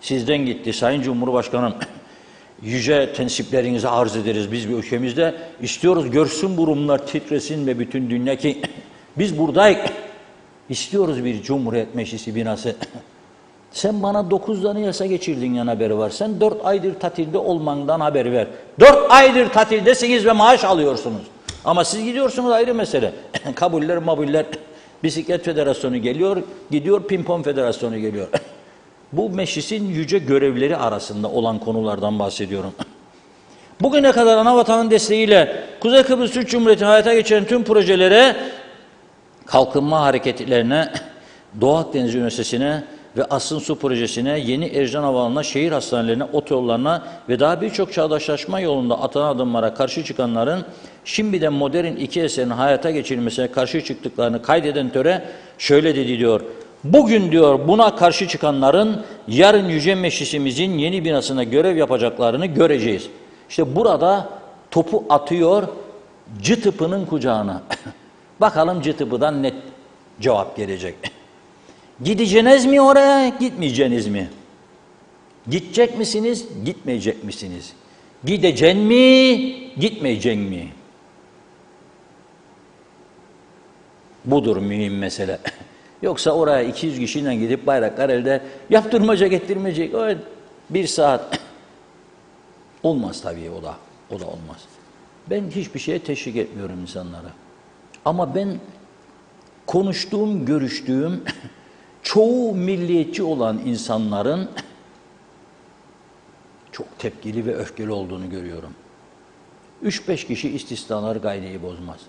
Sizden gitti Sayın Cumhurbaşkanım. Yüce tensiplerinizi arz ederiz. Biz bir ülkemizde istiyoruz görsün bu Rumlar titresin ve bütün dünya ki biz buradayız. İstiyoruz bir Cumhuriyet Meclisi binası. Sen bana 9 tane yasa geçirdin yan haberi var. Sen 4 aydır tatilde olmandan haberi ver. 4 aydır tatildesiniz ve maaş alıyorsunuz. Ama siz gidiyorsunuz ayrı mesele. Kabuller mabuller. Bisiklet Federasyonu geliyor, gidiyor Pimpon Federasyonu geliyor. Bu meclisin yüce görevleri arasında olan konulardan bahsediyorum. Bugüne kadar Anavatan'ın desteğiyle Kuzey Kıbrıs Türk Cumhuriyeti hayata geçiren tüm projelere, kalkınma hareketlerine, Doğu Akdeniz Üniversitesi'ne ve Asrın Su Projesi'ne, Yeni Ercan Havaalanı'na, şehir hastanelerine, otoyollarına ve daha birçok çağdaşlaşma yolunda atılan adımlara karşı çıkanların şimdiden modern 2 eserin hayata geçirilmesine karşı çıktıklarını kaydeden töre şöyle dedi diyor. Bugün diyor buna karşı çıkanların yarın Yüce Meclisimizin yeni binasına görev yapacaklarını göreceğiz. İşte burada topu atıyor Cıtıpı'nın kucağına. Bakalım Cıtıpı'dan net cevap gelecek. Gideceğiniz mi oraya, gitmeyeceğiniz mi? Gidecek misiniz, gitmeyecek misiniz? Gideceksin mi, gitmeyeceksin mi? Budur mühim mesele. Yoksa oraya 200 kişiyle gidip bayraklar elde yaptırmacak ettirmeyecek. Evet, 1 saat. Olmaz tabii o da olmaz. Ben hiçbir şeye teşvik etmiyorum insanlara. Ama ben konuştuğum, görüştüğüm çoğu milliyetçi olan insanların çok tepkili ve öfkeli olduğunu görüyorum. 3-5 kişi istisnalar gayreyi bozmaz.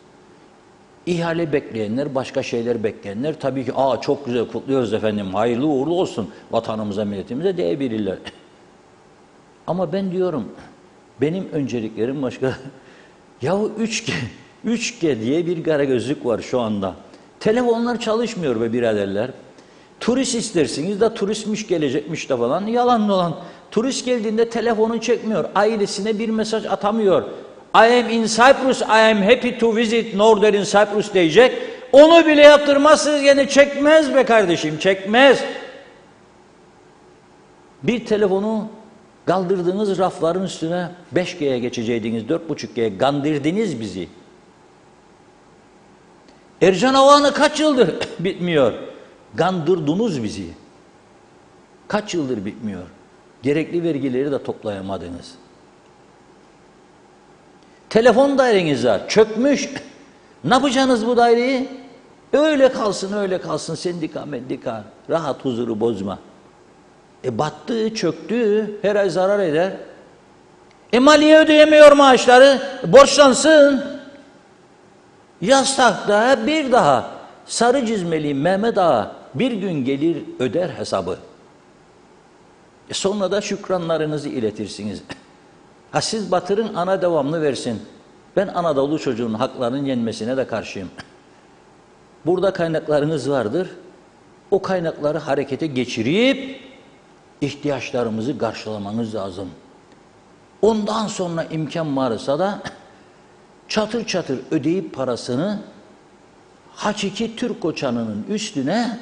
İhale bekleyenler, başka şeyler bekleyenler tabii ki çok güzel kutluyoruz efendim, hayırlı uğurlu olsun vatanımıza, milletimize diyebilirler. Ama ben diyorum, benim önceliklerim başka. Yahu 3G diye bir karagözlük var şu anda. Telefonlar çalışmıyor be biraderler. Turist istersiniz de turistmiş gelecekmiş de falan. Yalan dolan. Turist geldiğinde telefonu çekmiyor. Ailesine bir mesaj atamıyor. I am in Cyprus, I am happy to visit Northern Cyprus diyecek. Onu bile yaptırmazsınız, gene çekmez be kardeşim, çekmez. Bir telefonu kaldırdığınız rafların üstüne 5G'ye geçeceydiniz, 4.5G'ye gandırdınız bizi. Ercan Havaalanı kaç yıldır bitmiyor? Gandırdınız bizi. Kaç yıldır bitmiyor? Gerekli vergileri de toplayamadınız. Telefon daireniz var, çökmüş. Ne yapacaksınız bu daireyi? Öyle kalsın, öyle kalsın. Sendika, mendika. Rahat, huzuru bozma. Battı, çöktü, her ay zarar eder. Maliye ödeyemiyor maaşları, borçlansın. Yastakta bir daha sarı cizmeli Mehmet Ağa bir gün gelir öder hesabı. Sonra da şükranlarınızı iletirsiniz. Ha siz batırın, ana devamlı versin. Ben Anadolu çocuğunun haklarının yenmesine de karşıyım. Burada kaynaklarınız vardır. O kaynakları harekete geçirip ihtiyaçlarımızı karşılamanız lazım. Ondan sonra imkan varsa da çatır çatır ödeyip parasını hakiki Türk koçanının üstüne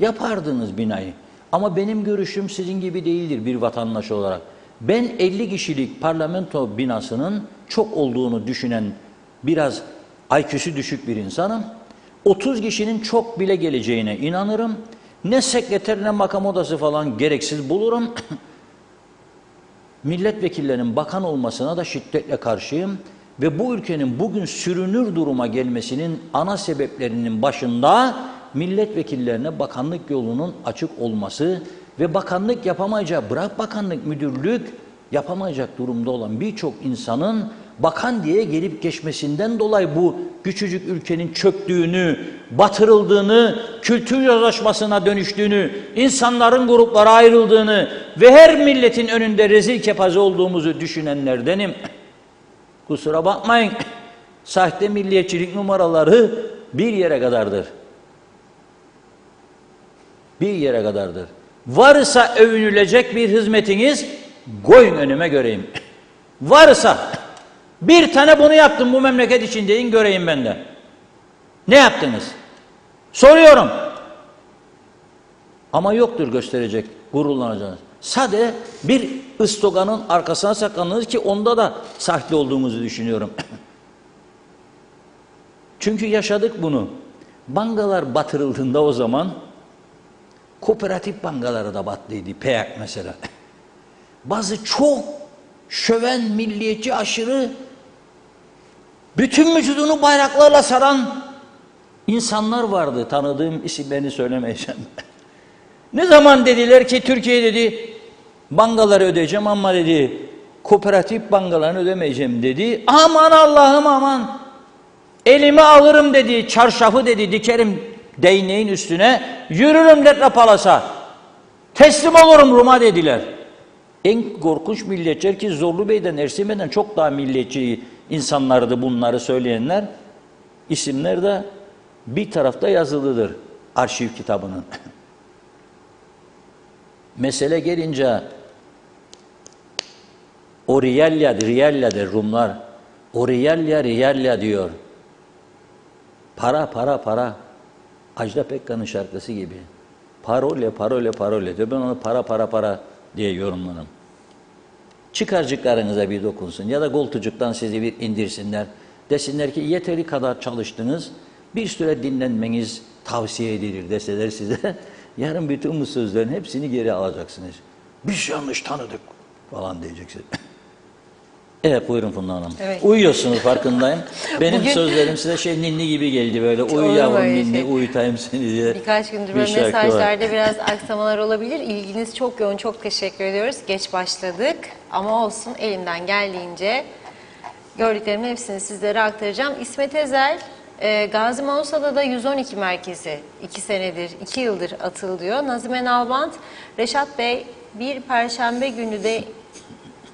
yapardınız binayı. Ama benim görüşüm sizin gibi değildir bir vatandaş olarak. Ben 50 kişilik parlamento binasının çok olduğunu düşünen biraz IQ'su düşük bir insanım. 30 kişinin çok bile geleceğine inanırım. Ne sekreter ne makam odası falan gereksiz bulurum. Milletvekillerinin bakan olmasına da şiddetle karşıyım. Ve bu ülkenin bugün sürünür duruma gelmesinin ana sebeplerinin başında milletvekillerine bakanlık yolunun açık olması ve bakanlık yapamayacağı, bırak bakanlık, müdürlük yapamayacak durumda olan birçok insanın bakan diye gelip geçmesinden dolayı bu küçücük ülkenin çöktüğünü, batırıldığını, kültür yozlaşmasına dönüştüğünü, insanların gruplara ayrıldığını ve her milletin önünde rezil kepaze olduğumuzu düşünenlerdenim. Kusura bakmayın, sahte milliyetçilik numaraları bir yere kadardır. Bir yere kadardır. Varsa övünülecek bir hizmetiniz, koyun önüme göreyim. Varsa bir tane bunu yaptım bu memleket için deyin, göreyim ben de. Ne yaptınız? Soruyorum. Ama yoktur gösterecek, gururlanacağınız. Sade bir ıstoganın arkasına saklandınız ki onda da sahte olduğumuzu düşünüyorum. Çünkü yaşadık bunu. Bankalar batırıldığında o zaman kooperatif bankaları da battıydı. PEAK mesela. Bazı çok şöven, milliyetçi, aşırı bütün vücudunu bayraklarla saran insanlar vardı. Tanıdığım isimlerini söylemeyeceğim. Ne zaman dediler ki Türkiye dedi bankaları ödeyeceğim ama dedi kooperatif bankalarını ödemeyeceğim dedi. Aman Allah'ım aman. Elimi alırım dedi, çarşafı dedi dikerim değneğin üstüne, yürürüm Letra Palas'a. Teslim olurum Rum'a dediler. En korkunç milliyetçiler ki Zorlu Bey'den, Ersin Bey'den çok daha milliyetçi insanlardı bunları söyleyenler. İsimler de bir tarafta yazılıdır arşiv kitabının. Mesele gelince o riyalyadır Rumlar. O riyalya diyor. Para, para, para. Ajda Pekkan'ın şarkısı gibi. Parole, parole, parole diyor. Ben onu para diye yorumlarım. Çıkarcıklarınıza bir dokunsun ya da koltucuktan sizi bir indirsinler. Desinler ki yeteri kadar çalıştınız, bir süre dinlenmeniz tavsiye edilir deseler size. Yarın bütün bu sözlerin hepsini geri alacaksınız. Biz yanlış tanıdık falan diyeceksiniz. Evet, buyurun Funda Hanım. Evet. Uyuyorsunuz, farkındayım. Benim Bugün- sözlerim size ninni gibi geldi böyle. Olur Uyu mu yavrum öyle ninni, şey? uyutayım seni diye. Birkaç gündür bir böyle şarkı var. mesajlarda biraz aksamalar olabilir. İlginiz çok yoğun, çok teşekkür ediyoruz. Geç başladık ama olsun, elimden geldiğince gördüklerimin hepsini sizlere aktaracağım. İsmet Ezel, Gazi Mausa'da da 112 merkezi 2 senedir, 2 yıldır atılıyor. Nazime Nalbant, Reşat Bey, bir perşembe günü de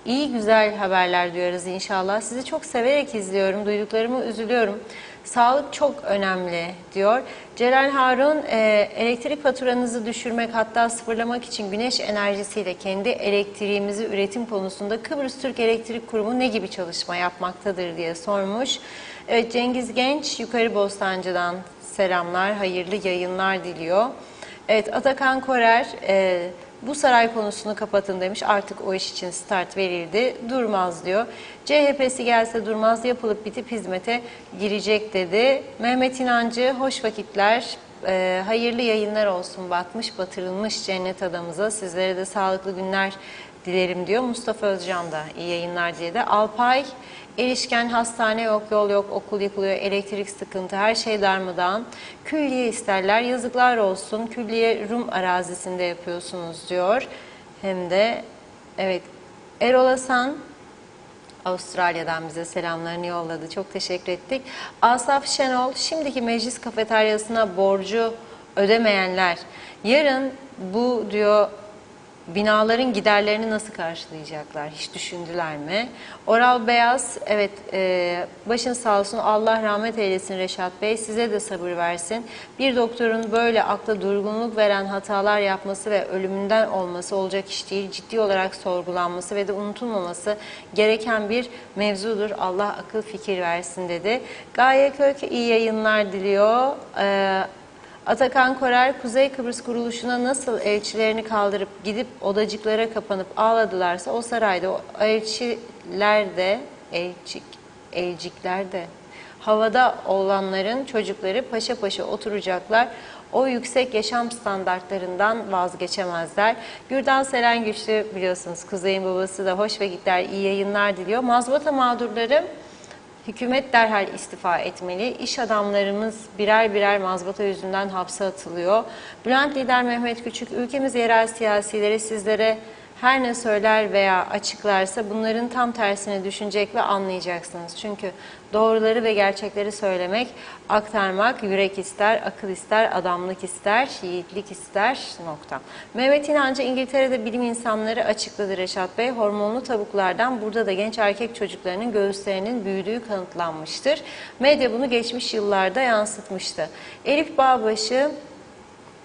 İyi güzel haberler duyarız inşallah. Sizi çok severek izliyorum, duyduklarımı üzülüyorum. Sağlık çok önemli diyor. Celal Harun, elektrik faturanızı düşürmek, hatta sıfırlamak için güneş enerjisiyle kendi elektriğimizi üretim konusunda Kıbrıs Türk Elektrik Kurumu ne gibi çalışma yapmaktadır diye sormuş. Evet, Cengiz Genç, Yukarı Bostancı'dan selamlar, hayırlı yayınlar diliyor. Evet, Atakan Korer, bu saray konusunu kapatın demiş. Artık o iş için start verildi. Durmaz diyor. CHP'si gelse durmaz, yapılıp bitip hizmete girecek dedi. Mehmet İnancı, hoş vakitler. Hayırlı yayınlar olsun batmış batırılmış cennet adamıza. Sizlere de sağlıklı günler dilerim diyor. Mustafa Özcan da iyi yayınlar diye de. Alpay, erişken hastane yok, yol yok, okul yıkılıyor, elektrik sıkıntı, her şey darmadağın. Külliye isterler, yazıklar olsun. Külliye Rum arazisinde yapıyorsunuz diyor. Hem de evet, Erol Hasan Avustralya'dan bize selamlarını yolladı. Çok teşekkür ettik. Asaf Şenol, şimdiki meclis kafeteryasına borcu ödemeyenler yarın bu diyor binaların giderlerini nasıl karşılayacaklar? Hiç düşündüler mi? Oral Beyaz, evet, başın sağ olsun, Allah rahmet eylesin Reşat Bey, size de sabır versin. Bir doktorun böyle akla durgunluk veren hatalar yapması ve ölümünden olması olacak iş değil. Ciddi olarak sorgulanması ve de unutulmaması gereken bir mevzudur. Allah akıl fikir versin dedi. Gaye Kök iyi yayınlar diliyor. Atakan Korer, Kuzey Kıbrıs kuruluşuna nasıl elçilerini kaldırıp gidip odacıklara kapanıp ağladılarsa o sarayda o elcikler de havada olanların çocukları paşa paşa oturacaklar. O yüksek yaşam standartlarından vazgeçemezler. Gürdan Seren Güçlü, biliyorsunuz Kuzey'in babası da hoş vakitler, iyi yayınlar diliyor. Mazbata mağdurları, hükümet derhal istifa etmeli. İş adamlarımız birer birer mazbata yüzünden hapse atılıyor. Bülent Lider Mehmet Küçük, ülkemiz yerel siyasileri sizlere her ne söyler veya açıklarsa bunların tam tersini düşünecek ve anlayacaksınız. Çünkü doğruları ve gerçekleri söylemek, aktarmak yürek ister, akıl ister, adamlık ister, yiğitlik ister. Nokta. Mehmet İnancı, İngiltere'de bilim insanları açıkladı Reşat Bey. Hormonlu tavuklardan burada da genç erkek çocuklarının göğüslerinin büyüdüğü kanıtlanmıştır. Medya bunu geçmiş yıllarda yansıtmıştı. Elif Bağbaşı,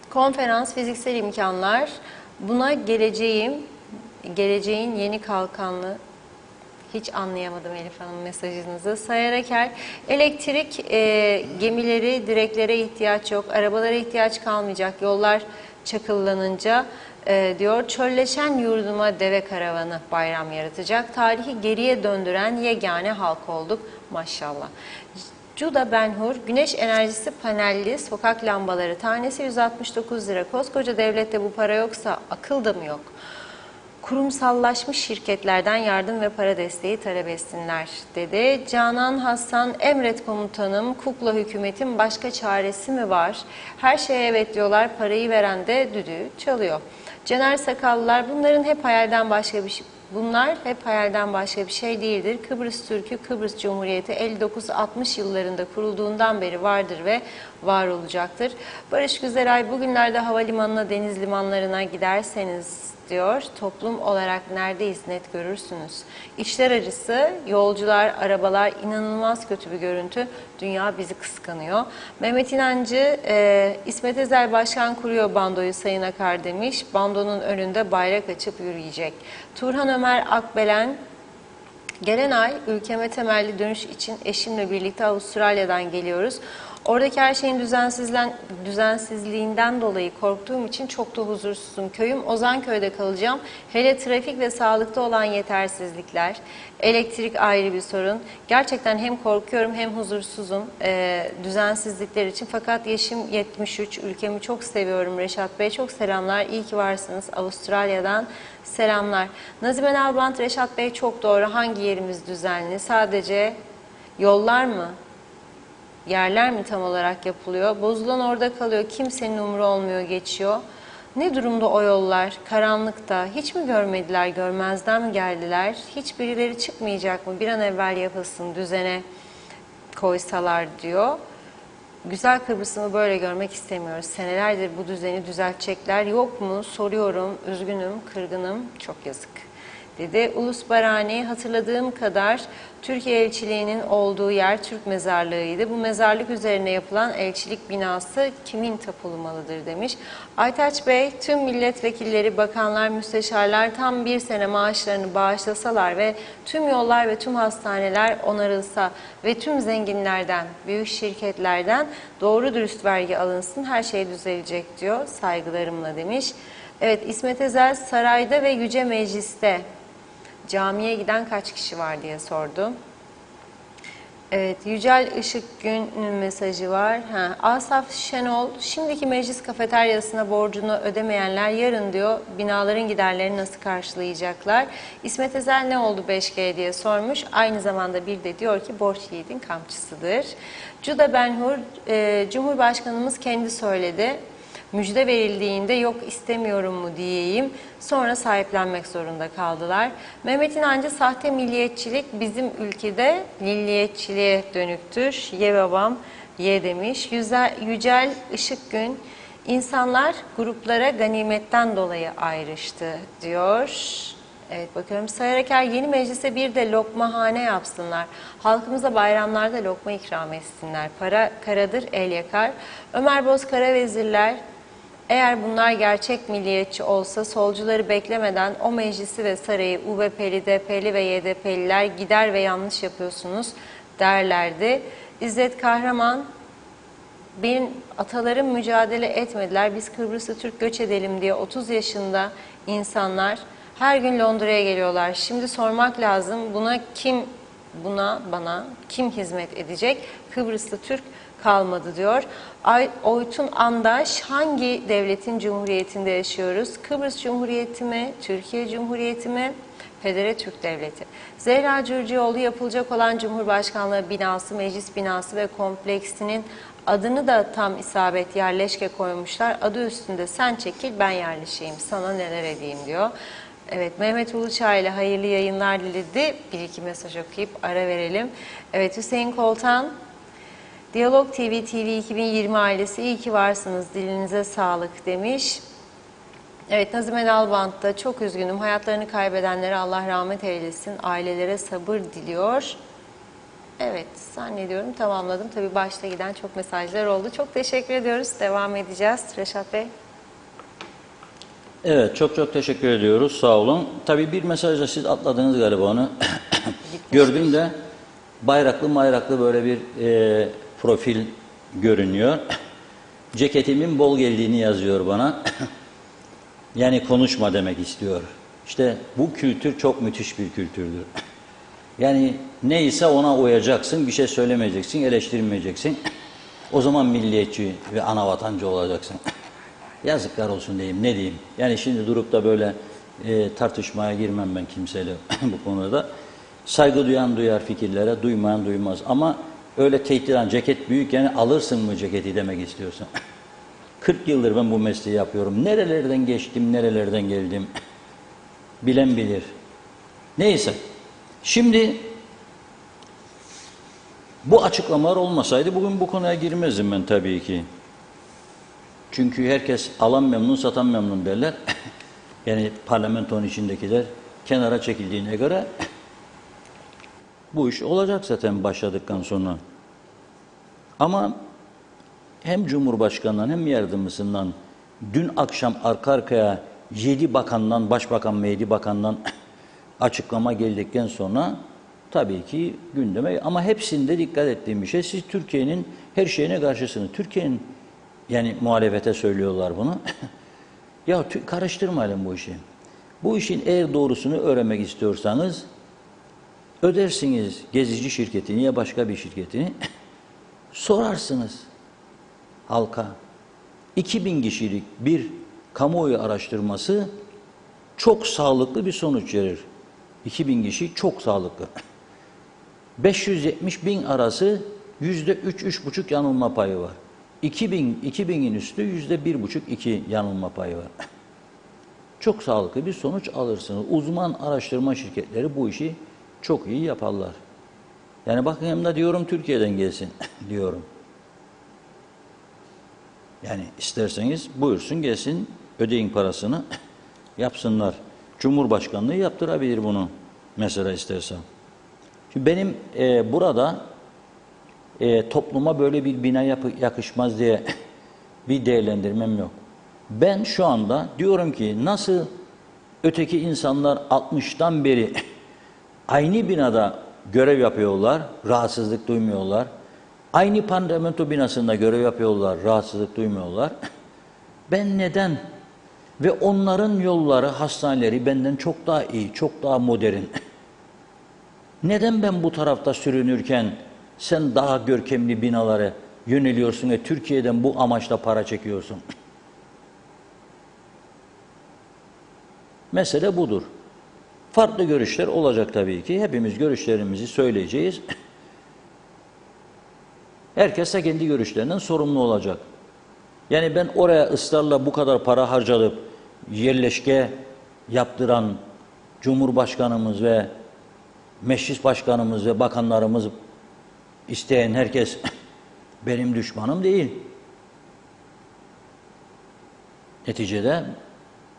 konferans, fiziksel imkanlar, buna geleceğin yeni kalkanlı, hiç anlayamadım Elif Hanım mesajınızı. Sayar Eker, elektrik gemileri, direklere ihtiyaç yok, arabalara ihtiyaç kalmayacak, yollar çakıllanınca diyor. Çölleşen yurduma deve karavanı bayram yaratacak. Tarihi geriye döndüren yegane halk olduk maşallah. Cuda Benhur, güneş enerjisi panelli sokak lambaları tanesi 169 lira. Koskoca devlette bu para yoksa akıl da mı yok? Kurumsallaşmış şirketlerden yardım ve para desteği talep etsinler dedi. Canan Hasan, emret komutanım, kukla hükümetin başka çaresi mi var? Her şeye evet diyorlar, parayı veren de düdüğü çalıyor. Caner Sakallılar, bunlar hep hayalden başka bir şey değildir. Kıbrıs Türk'ü, Kıbrıs Cumhuriyeti 59-60 yıllarında kurulduğundan beri vardır ve var olacaktır. Barış Güzelay, bugünlerde havalimanına, deniz limanlarına giderseniz diyor, toplum olarak neredeyiz net görürsünüz. İçler acısı, yolcular, arabalar, inanılmaz kötü bir görüntü. Dünya bizi kıskanıyor. Mehmet İnancı, İsmet Ezel Başkan kuruyor bandoyu Sayın Akar demiş. Bandonun önünde bayrak açıp yürüyecek. Turhan Ömer Akbelen, gelen ay ülkeme temelli dönüş için eşimle birlikte Avustralya'dan geliyoruz. Oradaki her şeyin düzensizliğinden dolayı korktuğum için çok da huzursuzum. Köyüm Ozanköy'de kalacağım. Hele trafik ve sağlıkta olan yetersizlikler, elektrik ayrı bir sorun. Gerçekten hem korkuyorum hem huzursuzum düzensizlikler için. Fakat yaşım 73, ülkemi çok seviyorum Reşat Bey. Çok selamlar, iyi ki varsınız. Avustralya'dan selamlar. Nazime Nalbant, Reşat Bey çok doğru. Hangi yerimiz düzenli? Sadece yollar mı? Yerler mi tam olarak yapılıyor? Bozulan orada kalıyor. Kimsenin umru olmuyor, geçiyor. Ne durumda o yollar? Karanlıkta. Hiç mi görmediler? Görmezden mi geldiler? Hiç birileri çıkmayacak mı? Bir an evvel yapılsın, düzene koysalar diyor. Güzel Kıbrıs'ımı böyle görmek istemiyoruz. Senelerdir bu düzeni düzeltecekler yok mu? Soruyorum. Üzgünüm, kırgınım. Çok yazık. Dedi. Ulus Barani, hatırladığım kadar Türkiye elçiliğinin olduğu yer Türk mezarlığıydı. Bu mezarlık üzerine yapılan elçilik binası kimin tapulu malıdır demiş. Aytaç Bey, tüm milletvekilleri, bakanlar, müsteşarlar tam bir sene maaşlarını bağışlasalar ve tüm yollar ve tüm hastaneler onarılsa ve tüm zenginlerden, büyük şirketlerden doğru dürüst vergi alınsın, her şey düzelecek diyor. Saygılarımla demiş. Evet, İsmet Ezel sarayda ve Yüce Meclis'te camiye giden kaç kişi var diye sordu. Evet, Yücel Işıkgün'ün mesajı var. Asaf Şenol, şimdiki meclis kafeteryasına borcunu ödemeyenler yarın diyor binaların giderlerini nasıl karşılayacaklar? İsmet Ezel ne oldu 5G diye sormuş. Aynı zamanda bir de diyor ki borç yiğidin kamçısıdır. Cuda Benhur, Cumhurbaşkanımız kendi söyledi. Müjde verildiğinde yok istemiyorum mu diyeyim. Sonra sahiplenmek zorunda kaldılar. Mehmet İnancı, sahte milliyetçilik bizim ülkede milliyetçiliğe dönüktür. Ye babam ye demiş. Yücel Işıkgün, insanlar gruplara ganimetten dolayı ayrıştı diyor. Evet, bakıyorum. Sayar Eker, yeni meclise bir de lokmahane yapsınlar. Halkımıza bayramlarda lokma ikram etsinler. Para karadır, el yakar. Ömer Bozkara, vezirler, eğer bunlar gerçek milliyetçi olsa solcuları beklemeden o meclisi ve sarayı UBP'li, DP'li ve YDP'liler gider ve yanlış yapıyorsunuz derlerdi. İzzet Kahraman, benim atalarım mücadele etmediler. Biz Kıbrıs'ı Türk göç edelim diye 30 yaşında insanlar her gün Londra'ya geliyorlar. Şimdi sormak lazım, bana kim hizmet edecek? Kıbrıs'ta Türk kalmadı diyor. Oytun Andaş, hangi devletin cumhuriyetinde yaşıyoruz? Kıbrıs Cumhuriyeti mi? Türkiye Cumhuriyeti mi? Federe Türk Devleti. Zehra Cürcüoğlu, yapılacak olan Cumhurbaşkanlığı binası, meclis binası ve kompleksinin adını da tam isabet yerleşke koymuşlar. Adı üstünde sen çekil ben yerleşeyim, sana neler edeyim diyor. Evet, Mehmet Uluçay ile hayırlı yayınlar diledi. Bir iki mesaj okuyup ara verelim. Evet, Hüseyin Koltan, Diyalog TV 2020 ailesi iyi ki varsınız, dilinize sağlık demiş. Evet, Nazime Nalbant da çok üzgünüm, hayatlarını kaybedenlere Allah rahmet eylesin, ailelere sabır diliyor. Evet, zannediyorum tamamladım. Tabii başta giden çok mesajlar oldu. Çok teşekkür ediyoruz. Devam edeceğiz. Reşat Bey. Evet, çok teşekkür ediyoruz. Sağ olun. Tabii bir mesajla siz atladınız galiba onu. Gördüm de bayraklı böyle bir profil görünüyor. Ceketimin bol geldiğini yazıyor bana. Yani konuşma demek istiyor. İşte bu kültür çok müthiş bir kültürdür. Yani neyse ona uyacaksın, bir şey söylemeyeceksin, eleştirmeyeceksin. O zaman milliyetçi ve anavatancı olacaksın. Yazıklar olsun diyeyim, ne diyeyim. Yani şimdi durup da böyle tartışmaya girmem ben kimseyle bu konuda. Saygı duyan duyar fikirlere, duymayan duymaz. Ama öyle tehdit eden, ceket büyük yani alırsın mı ceketi demek istiyorsan. 40 yıldır ben bu mesleği yapıyorum. Nerelerden geçtim, nerelerden geldim. Bilen bilir. Neyse. Şimdi bu açıklamalar olmasaydı bugün bu konuya girmezdim ben tabii ki. Çünkü herkes alan memnun, satan memnun derler. Yani parlamentonun içindekiler kenara çekildiğine göre bu iş olacak zaten başladıktan sonra. Ama hem Cumhurbaşkanı'ndan hem yardımcısından dün akşam arka arkaya 7 bakandan, Başbakan ve 7 bakandan açıklama geldikten sonra tabii ki gündeme, ama hepsinde dikkat ettiğim bir şey, siz Türkiye'nin her şeyine karşısınız. Türkiye'nin, yani muhalefete söylüyorlar bunu. Ya karıştırmayalım bu işi. Bu işin eğer doğrusunu öğrenmek istiyorsanız ödersiniz gezici şirketini ya başka bir şirketini, sorarsınız halka. 2000 kişilik bir kamuoyu araştırması çok sağlıklı bir sonuç verir. 2000 kişi çok sağlıklı. 570.000 arası %3-3,5 yanılma payı var. 2000'in üstü %1,5-2 yanılma payı var. Çok sağlıklı bir sonuç alırsınız. Uzman araştırma şirketleri bu işi çok iyi yaparlar. Yani bakın, hem de diyorum Türkiye'den gelsin diyorum. Yani isterseniz buyursun gelsin, ödeyin parasını, yapsınlar. Cumhurbaşkanlığı yaptırabilir bunu mesela istersen. Şimdi benim burada topluma böyle bir bina yakışmaz diye bir değerlendirmem yok. Ben şu anda diyorum ki nasıl öteki insanlar 60'tan beri aynı binada görev yapıyorlar, rahatsızlık duymuyorlar. Aynı parlamento binasında görev yapıyorlar, rahatsızlık duymuyorlar. Ben neden? Ve onların yolları, hastaneleri benden çok daha iyi, çok daha modern. Neden ben bu tarafta sürünürken sen daha görkemli binalara yöneliyorsun ve Türkiye'den bu amaçla para çekiyorsun? Mesele budur. Farklı görüşler olacak tabii ki. Hepimiz görüşlerimizi söyleyeceğiz. Herkes de kendi görüşlerinden sorumlu olacak. Yani ben oraya ısrarla bu kadar para harcadıp yerleşke yaptıran Cumhurbaşkanımız ve Meclis Başkanımız ve bakanlarımız, isteyen herkes benim düşmanım değil. Neticede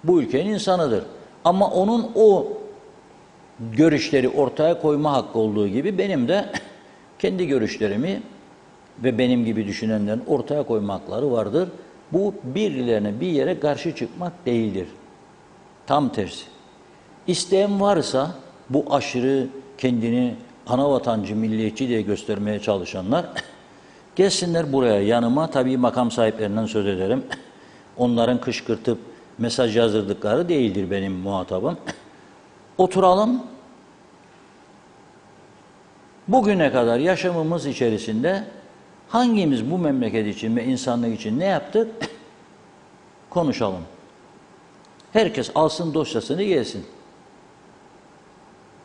bu ülkenin insanıdır. Ama onun o görüşleri ortaya koyma hakkı olduğu gibi benim de kendi görüşlerimi ve benim gibi düşünenlerin ortaya koyma hakları vardır. Bu birilerine bir yere karşı çıkmak değildir. Tam tersi. İsteyen varsa bu aşırı kendini anavatancı, milliyetçi diye göstermeye çalışanlar gelsinler buraya yanıma. Tabii makam sahiplerinden söz ederim. Onların kışkırtıp mesaj yazdırdıkları değildir benim muhatabım. Oturalım. Bugüne kadar yaşamımız içerisinde hangimiz bu memleket için ve insanlık için ne yaptık? Konuşalım. Herkes alsın dosyasını gelsin.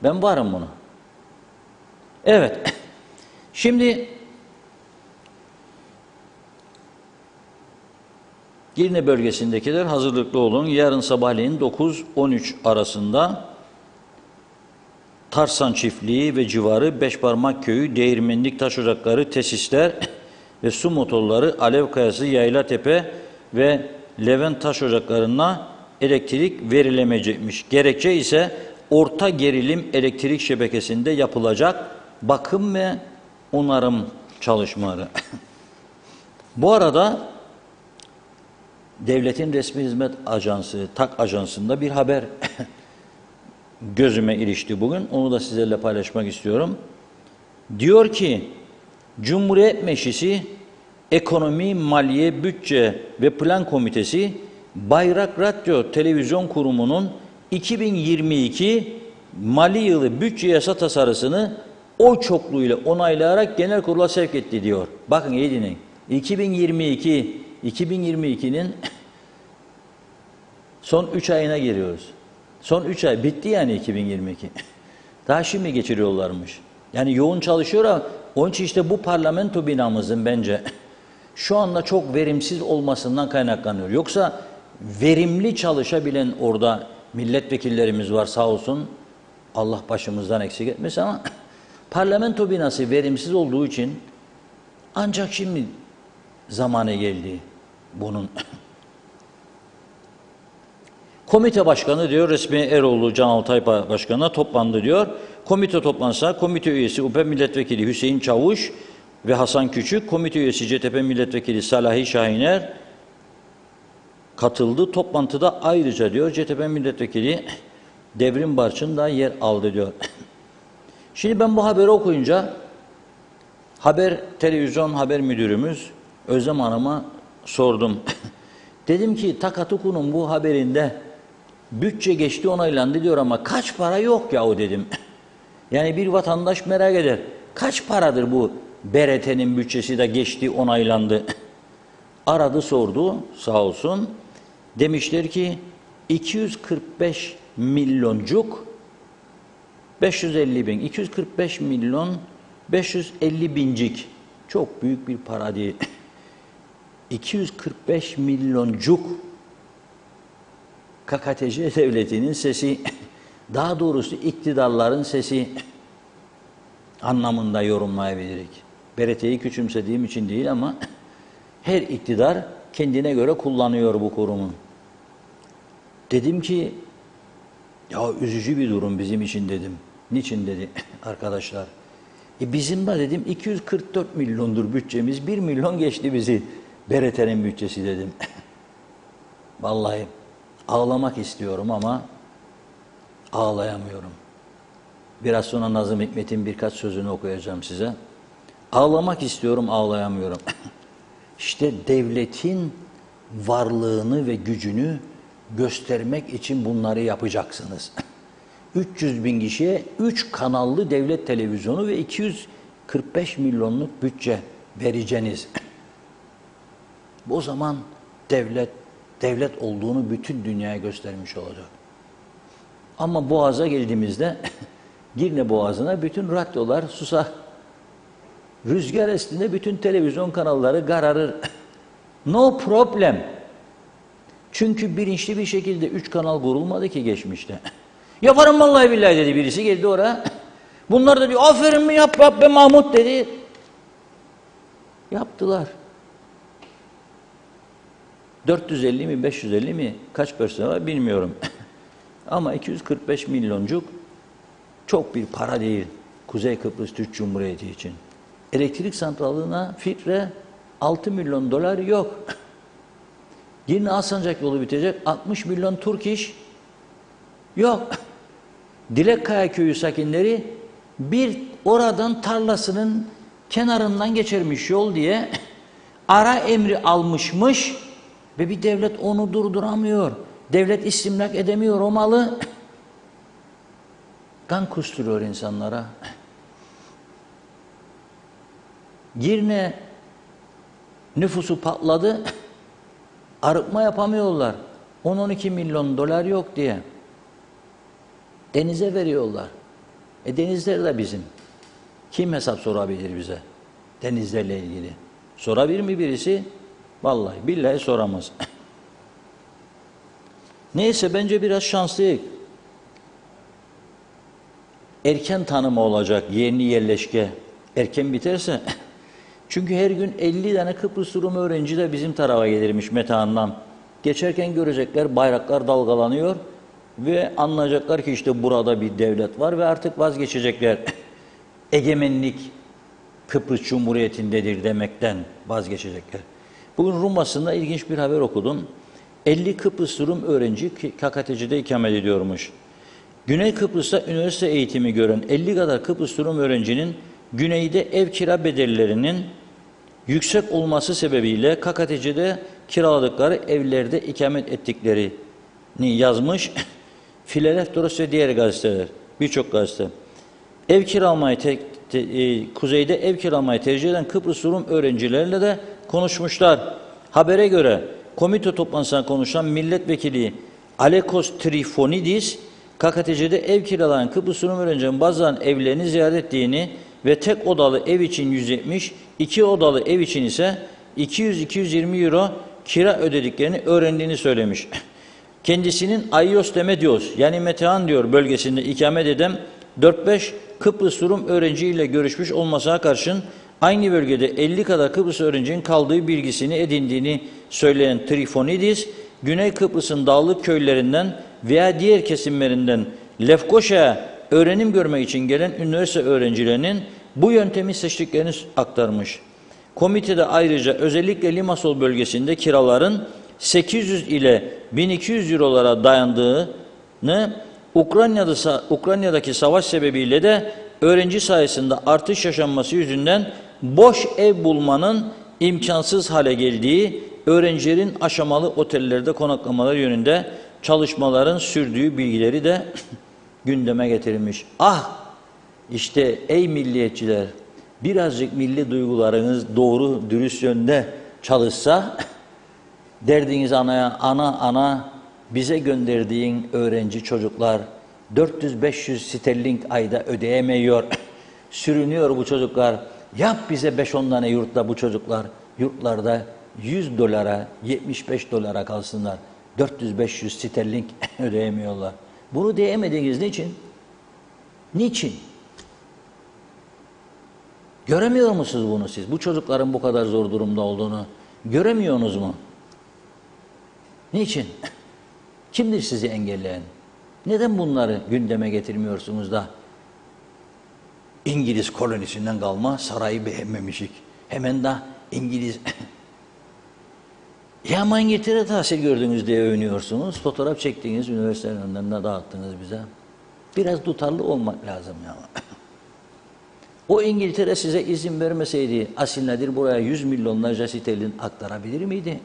Ben varım buna. Evet. Şimdi Girne bölgesindekiler hazırlıklı olun. Yarın sabahleyin 9-13 arasında Tarsan Çiftliği ve civarı Beşparmak Köyü, Değirmenlik Taş Ocakları, tesisler ve su motorları, Alev Kayası, Yaylatepe ve Levent Taş Ocaklarına elektrik verilemeyecekmiş. Gerekçe ise orta gerilim elektrik şebekesinde yapılacak bakım ve onarım çalışmaları. Bu arada Devletin Resmi Hizmet Ajansı, TAK Ajansı'nda bir haber gözüme ilişti bugün. Onu da sizlerle paylaşmak istiyorum. Diyor ki, Cumhuriyet Meclisi Ekonomi, Maliye, Bütçe ve Plan Komitesi, Bayrak Radyo Televizyon Kurumu'nun 2022 Mali Yılı Bütçe Yasa Tasarısını oy çokluğuyla onaylayarak genel kurula sevk etti diyor. Bakın iyi dinleyin. 2022'nin son 3 ayına giriyoruz. Son 3 ay bitti yani 2022. Daha şimdi geçiriyorlarmış. Yani yoğun çalışıyor ama onun için işte bu parlamento binamızın bence şu anda çok verimsiz olmasından kaynaklanıyor. Yoksa verimli çalışabilen orada milletvekillerimiz var sağ olsun. Allah başımızdan eksik etmesin ama parlamento binası verimsiz olduğu için ancak şimdi zamanı geldi bunun. Komite başkanı diyor, Resmi Eroğlu Can Altay Başkanı'na toplandı diyor. Komite toplantısına komite üyesi UP Milletvekili Hüseyin Çavuş ve Hasan Küçük, komite üyesi CTP Milletvekili Salahi Şahiner katıldı. Toplantıda ayrıca diyor CTP Milletvekili Devrim Barçın da yer aldı diyor. Şimdi ben bu haberi okuyunca televizyon haber müdürümüz Özlem Hanım'a sordum. Dedim ki Takatuku'nun bu haberinde bütçe geçti onaylandı diyor ama kaç para yok yahu dedim. Yani bir vatandaş merak eder. Kaç paradır bu BRT'nin bütçesi de geçti onaylandı. Aradı sordu sağ olsun. Demişler ki 245 milyoncuk 550 bin, 245 milyon 550 bincik. Çok büyük bir para değil. 245 milyoncuk KKTC devletinin sesi, daha doğrusu iktidarların sesi anlamında yorumlayabiliriz. BRT'yi küçümsediğim için değil ama her iktidar kendine göre kullanıyor bu kurumu. Dedim ki ya üzücü bir durum bizim için dedim. Niçin dedi arkadaşlar. Bizim de dedim 244 milyondur bütçemiz. 1 milyon geçti bizi BRT'nin bütçesi dedim. Vallahi ağlamak istiyorum ama ağlayamıyorum. Biraz sonra Nazım Hikmet'in birkaç sözünü okuyacağım size. Ağlamak istiyorum, ağlayamıyorum. İşte devletin varlığını ve gücünü göstermek için bunları yapacaksınız. 300 bin kişiye 3 kanallı devlet televizyonu ve 245 milyonluk bütçe vereceğiniz. O zaman devlet olduğunu bütün dünyaya göstermiş olacak. Ama Boğaz'a geldiğimizde Girne Boğazı'na bütün radyolar susar. Rüzgar estiğinde bütün televizyon kanalları kararır. No problem. Çünkü bilinçli bir şekilde 3 kanal kurulmadı ki geçmişte. Yaparım vallahi billahi dedi birisi, geldi oraya. Bunlar da diyor aferin mi yap be Mahmut dedi. Yaptılar. 450 mi 550 mi kaç personel var bilmiyorum. Ama 245 milyoncuk çok bir para değil Kuzey Kıbrıs Türk Cumhuriyeti için. Elektrik santralına filtre 6 milyon dolar yok. Girne Alsancak yolu bitecek 60 milyon Türk iş yok. Dilekkaya köyü sakinleri bir oradan tarlasının kenarından geçermiş yol diye ara emri almışmış ve bir devlet onu durduramıyor. Devlet istimlak edemiyor o malı. Kan kusturuyor insanlara. Girne nüfusu patladı. Arıtma yapamıyorlar. 10-12 milyon dolar yok diye. Denize veriyorlar. Denizler de bizim. Kim hesap sorabilir bize? Denizlerle ilgili. Sorabilir mi birisi? Vallahi billahi soramaz. Neyse bence biraz şanslıyız. Erken tanımı olacak yeni yerleşke. Erken biterse. Çünkü her gün 50 tane Kıbrıs Rum öğrenci de bizim tarafa gelirmiş Metehan'dan. Geçerken görecekler bayraklar dalgalanıyor ve anlayacaklar ki işte burada bir devlet var ve artık vazgeçecekler. Egemenlik Kıbrıs Cumhuriyeti'ndedir demekten vazgeçecekler. Bugün Rum basında ilginç bir haber okudum. 50 Kıbrıs Rum öğrenci KKTC'de ikamet ediyormuş. Güney Kıbrıs'ta üniversite eğitimi gören 50 kadar Kıbrıs Rum öğrencinin güneyde ev kira bedellerinin yüksek olması sebebiyle KKTC'de kiraladıkları evlerde ikamet ettiklerini yazmış. Filadelfos ve diğer gazeteler, birçok gazete. Kuzeyde ev kiralamayı tercih eden Kıbrıs Rum öğrencilerle de konuşmuşlar. Habere göre komite toplantısında konuşan milletvekili Alekos Trifonidis, KKTC'de ev kiralayan Kıbrıs Rum öğrencilerin bazılarının evlerini ziyaret ettiğini ve tek odalı ev için 170, 2 odalı ev için ise 200-220 euro kira ödediklerini öğrendiğini söylemiş. Kendisinin Ayios Demedios yani Metehan diyor bölgesinde ikamet eden 4-5 Kıbrıs Rum öğrenciyle görüşmüş olmasına karşın aynı bölgede 50 kadar Kıbrıs öğrencinin kaldığı bilgisini edindiğini söyleyen Trifonidis, Güney Kıbrıs'ın dağlık köylerinden veya diğer kesimlerinden Lefkoşa'ya öğrenim görmek için gelen üniversite öğrencilerinin bu yöntemi seçtiklerini aktarmış. Komitede ayrıca özellikle Limassol bölgesinde kiraların 800 ile 1200 eurolara dayandığını, Ukrayna'daki savaş sebebiyle de öğrenci sayısında artış yaşanması yüzünden boş ev bulmanın imkansız hale geldiği, öğrencilerin aşamalı otellerde konaklamaları yönünde çalışmaların sürdüğü bilgileri de gündeme getirilmiş. Ah! İşte ey milliyetçiler, birazcık milli duygularınız doğru, dürüst yönde çalışsa, derdiniz ana bize gönderdiğin öğrenci çocuklar 400-500 sterlin ayda ödeyemiyor, sürünüyor bu çocuklar. Yap bize 5-10 tane yurtta bu çocuklar, yurtlarda 100 dolara, 75 dolara kalsınlar. 400-500 sterlin ödeyemiyorlar. Bunu diyemediğiniz niçin? Niçin? Göremiyor musunuz bunu siz? Bu çocukların bu kadar zor durumda olduğunu göremiyorsunuz mu? Niçin? Kimdir sizi engelleyen? Neden bunları gündeme getirmiyorsunuz da İngiliz kolonisinden kalma sarayı beğenmemişik. Hemen de İngiliz... Ya ama İngiltere tahsil gördünüz diye övünüyorsunuz. Fotoğraf çektiğiniz üniversitenin önlerine dağıttınız bize. Biraz tutarlı olmak lazım ya. O İngiltere size izin vermeseydi Asil Nadir buraya 100 milyonlarca sterlin aktarabilir miydi?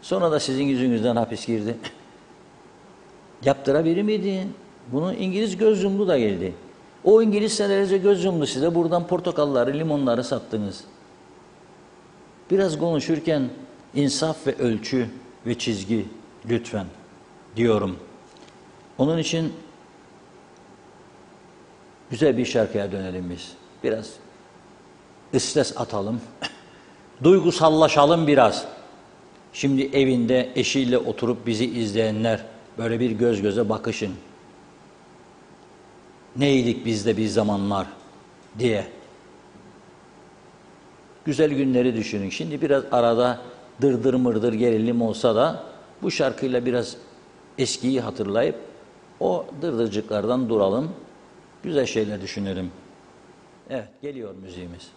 Sonra da sizin yüzünüzden hapis girdi. Yaptırabilir miydi? Bunu İngiliz göz yumdu da geldi. O İngiliz senelerce göz yumdu size. Buradan portakalları, limonları sattınız. Biraz konuşurken insaf ve ölçü ve çizgi lütfen diyorum. Onun için güzel bir şarkıya dönelim biz. Biraz stres atalım. Duygusallaşalım biraz. Şimdi evinde eşiyle oturup bizi izleyenler böyle bir göz göze bakışın. Neydik biz de bir zamanlar diye. Güzel günleri düşünün. Şimdi biraz arada dırdır mırdır gerilim olsa da bu şarkıyla biraz eskiyi hatırlayıp o dırdırcıklardan duralım. Güzel şeyler düşünelim. Evet, geliyor müziğimiz.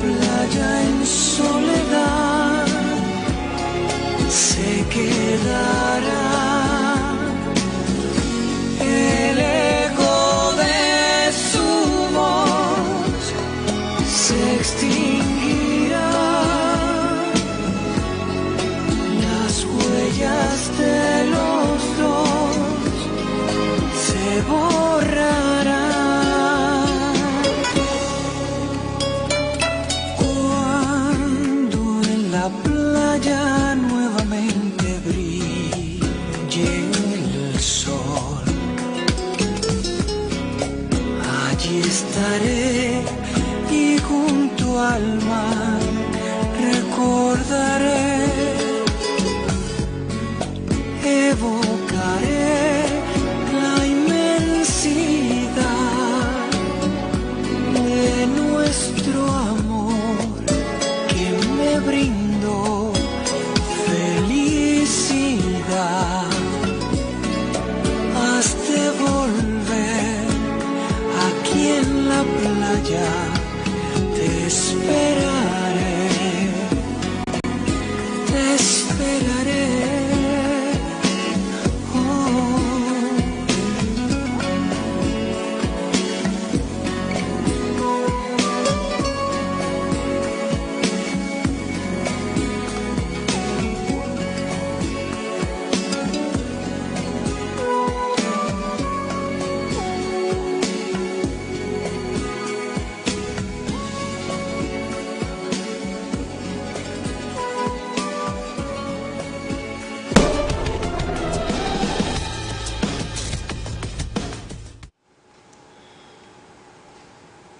Playa en soledad. estaré y junto al mar recordaré, evocaré la inmensidad de nuestro amor que me brindó felicidad. Has de volver aquí en la playa, te esperaré, te esperaré.